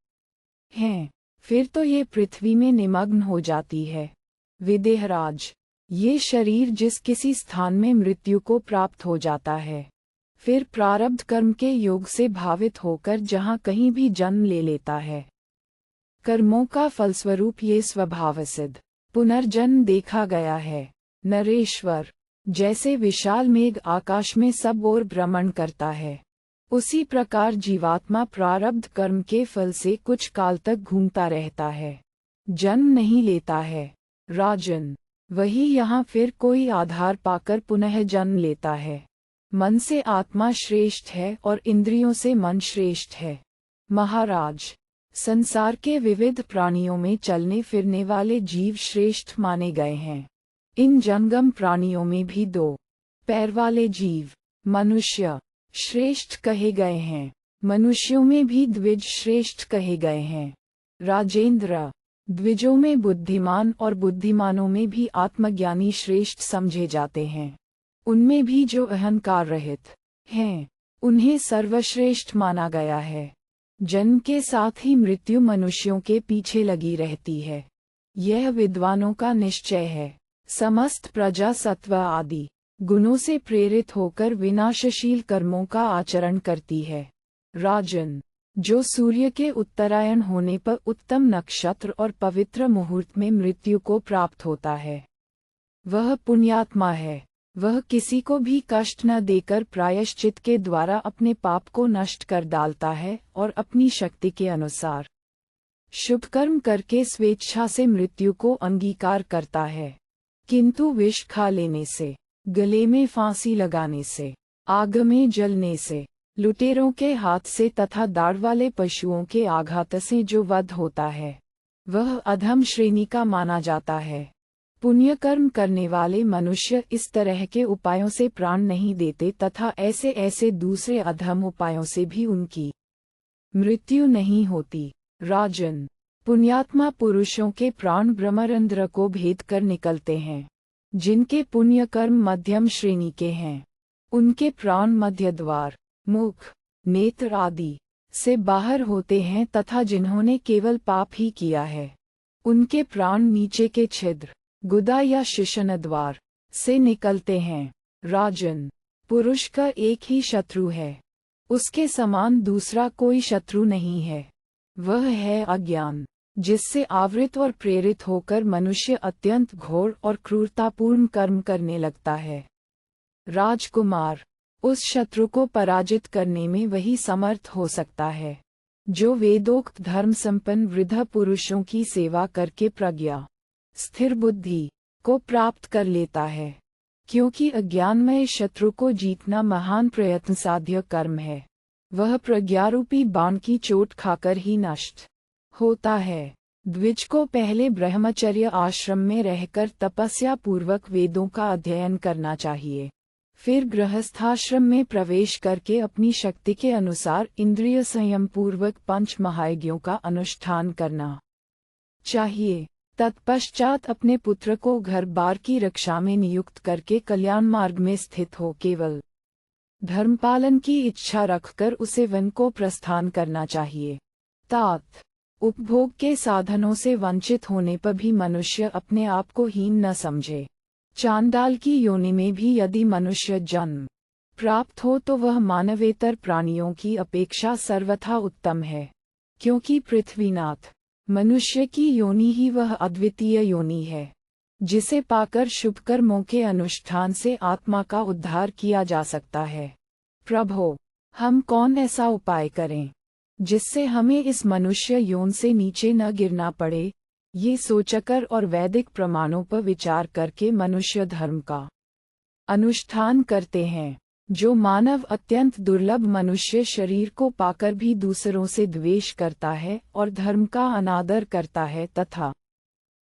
हैं। फिर तो ये पृथ्वी में निमग्न हो जाती है। विदेहराज, ये शरीर जिस किसी स्थान में मृत्यु को प्राप्त हो जाता है, फिर प्रारब्ध कर्म के योग से भावित होकर जहाँ कहीं भी जन्म ले लेता है। कर्मों का फलस्वरूप ये स्वभावसिद्ध पुनर्जन्म देखा गया है। नरेश्वर, जैसे विशाल मेघ आकाश में सब ओर भ्रमण करता है, उसी प्रकार जीवात्मा प्रारब्ध कर्म के फल से कुछ काल तक घूमता रहता है, जन्म नहीं लेता है। राजन, वही यहाँ फिर कोई आधार पाकर पुनः जन्म लेता है। मन से आत्मा श्रेष्ठ है और इंद्रियों से मन श्रेष्ठ है। महाराज, संसार के विविध प्राणियों में चलने फिरने वाले जीव श्रेष्ठ माने गए हैं। इन जंगम प्राणियों में भी 2 पैर वाले जीव, मनुष्य, श्रेष्ठ कहे गए हैं। मनुष्यों में भी द्विज श्रेष्ठ कहे गए हैं। राजेंद्र, द्विजों में बुद्धिमान और बुद्धिमानों में भी आत्मज्ञानी श्रेष्ठ समझे जाते हैं। उनमें भी जो अहंकार रहित हैं, उन्हें सर्वश्रेष्ठ माना गया है। जन्म के साथ ही मृत्यु मनुष्यों के पीछे लगी रहती है, यह विद्वानों का निश्चय है। समस्त प्रजा सत्व आदि गुणों से प्रेरित होकर विनाशशील कर्मों का आचरण करती है। राजन, जो सूर्य के उत्तरायण होने पर उत्तम नक्षत्र और पवित्र मुहूर्त में मृत्यु को प्राप्त होता है, वह पुण्यात्मा है। वह किसी को भी कष्ट न देकर प्रायश्चित के द्वारा अपने पाप को नष्ट कर डालता है और अपनी शक्ति के अनुसार शुभ कर्म करके स्वेच्छा से मृत्यु को अंगीकार करता है। किंतु विष खा लेने से, गले में फांसी लगाने से, आग में जलने से, लुटेरों के हाथ से तथा दाढ़ वाले पशुओं के आघात से जो वध होता है, वह अधम श्रेणी का माना जाता है। पुण्य कर्म करने वाले मनुष्य इस तरह के उपायों से प्राण नहीं देते तथा ऐसे ऐसे दूसरे अधम उपायों से भी उनकी मृत्यु नहीं होती। राजन, पुण्यात्मा पुरुषों के प्राण ब्रह्मरंध्र को भेद कर निकलते हैं। जिनके पुण्य कर्म मध्यम श्रेणी के हैं, उनके प्राण मध्य द्वार, मुख, नेत्र आदि से बाहर होते हैं तथा जिन्होंने केवल पाप ही किया है, उनके प्राण नीचे के छिद्र, गुदा या शिशन द्वार से निकलते हैं। राजन, पुरुष का एक ही शत्रु है, उसके समान दूसरा कोई शत्रु नहीं है। वह है अज्ञान, जिससे आवृत और प्रेरित होकर मनुष्य अत्यंत घोर और क्रूरतापूर्ण कर्म करने लगता है। राजकुमार, उस शत्रु को पराजित करने में वही समर्थ हो सकता है जो वेदोक्त धर्म संपन्न वृद्ध पुरुषों की सेवा करके प्रज्ञा, स्थिर बुद्धि को प्राप्त कर लेता है। क्योंकि अज्ञानमय शत्रु को जीतना महान प्रयत्न साध्य कर्म है। वह प्रज्ञारूपी बाण की चोट खाकर ही नष्ट होता है। द्विज को पहले ब्रह्मचर्य आश्रम में रहकर तपस्या पूर्वक वेदों का अध्ययन करना चाहिए। फिर गृहस्थाश्रम में प्रवेश करके अपनी शक्ति के अनुसार इंद्रिय संयम पूर्वक 5 महायज्ञों का अनुष्ठान करना चाहिए। तत्पश्चात अपने पुत्र को घर बार की रक्षा में नियुक्त करके कल्याण मार्ग में स्थित हो केवल धर्मपालन की इच्छा रखकर उसे वन को प्रस्थान करना चाहिए। तात उपभोग के साधनों से वंचित होने पर भी मनुष्य अपने आप को हीन न समझे। चांडाल की योनि में भी यदि मनुष्य जन्म प्राप्त हो तो वह मानवेतर प्राणियों की अपेक्षा सर्वथा उत्तम है, क्योंकि पृथ्वीनाथ मनुष्य की योनि ही वह अद्वितीय योनि है, जिसे पाकर शुभ कर्मों के अनुष्ठान से आत्मा का उद्धार किया जा सकता है। प्रभो, हम कौन ऐसा उपाय करें जिससे हमें इस मनुष्य योन से नीचे न गिरना पड़े? ये सोचकर और वैदिक प्रमाणों पर विचार करके मनुष्य धर्म का अनुष्ठान करते हैं। जो मानव अत्यंत दुर्लभ मनुष्य शरीर को पाकर भी दूसरों से द्वेष करता है और धर्म का अनादर करता है तथा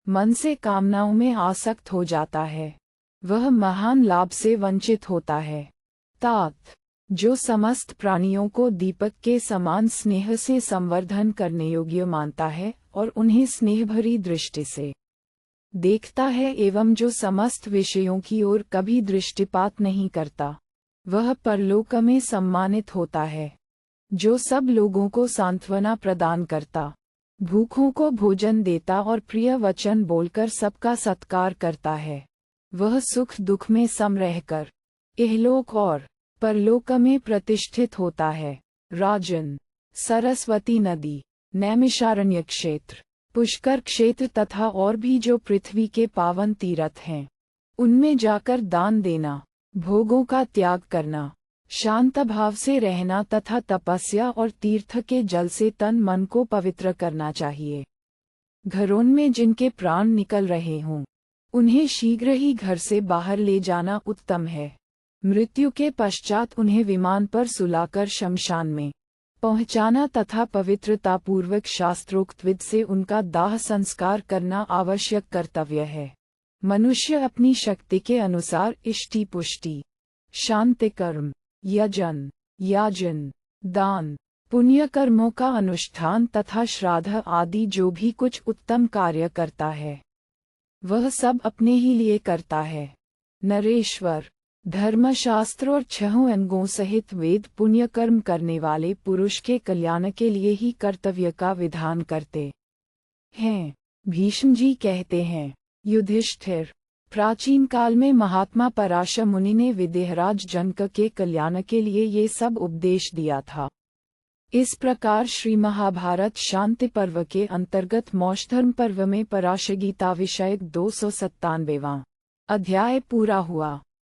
मन से कामनाओं में आसक्त हो जाता है, वह महान लाभ से वंचित होता है। तात जो समस्त प्राणियों को दीपक के समान स्नेह से संवर्धन करने योग्य मानता है और उन्हें स्नेहभरी दृष्टि से देखता है एवं जो समस्त विषयों की ओर कभी दृष्टिपात नहीं करता, वह परलोक में सम्मानित होता है। जो सब लोगों को सांत्वना प्रदान करता, भूखों को भोजन देता और प्रिय वचन बोलकर सबका सत्कार करता है, वह सुख दुख में सम रहकर इहलोक और परलोक में प्रतिष्ठित होता है। राजन, सरस्वती नदी, नैमिषारण्य क्षेत्र, पुष्कर क्षेत्र तथा और भी जो पृथ्वी के पावन तीर्थ हैं, उनमें जाकर दान देना, भोगों का त्याग करना, शांत भाव से रहना तथा तपस्या और तीर्थ के जल से तन मन को पवित्र करना चाहिए। घरों में जिनके प्राण निकल रहे हों, उन्हें शीघ्र ही घर से बाहर ले जाना उत्तम है। मृत्यु के पश्चात उन्हें विमान पर सुलाकर शमशान में पहुंचाना तथा पवित्रतापूर्वक शास्त्रोक्त विधि से उनका दाह संस्कार करना आवश्यक कर्तव्य है। मनुष्य अपनी शक्ति के अनुसार इष्टि पुष्टि, शांति कर्म, यजन, याजन, दान, पुण्य कर्मों का अनुष्ठान तथा श्राद्ध आदि जो भी कुछ उत्तम कार्य करता है, वह सब अपने ही लिए करता है। नरेश्वर, धर्मशास्त्र और 6 अंगों सहित वेद पुण्य कर्म करने वाले पुरुष के कल्याण के लिए ही कर्तव्य का विधान करते हैं। भीष्म जी कहते हैं, युधिष्ठिर, प्राचीन काल में महात्मा पराशर मुनि ने विदेहराज जनक के कल्याण के लिए ये सब उपदेश दिया था। इस प्रकार श्री महाभारत शांति पर्व के अंतर्गत मोक्षधर्म पर्व में पराशर गीता विषयक 297वां अध्याय पूरा हुआ।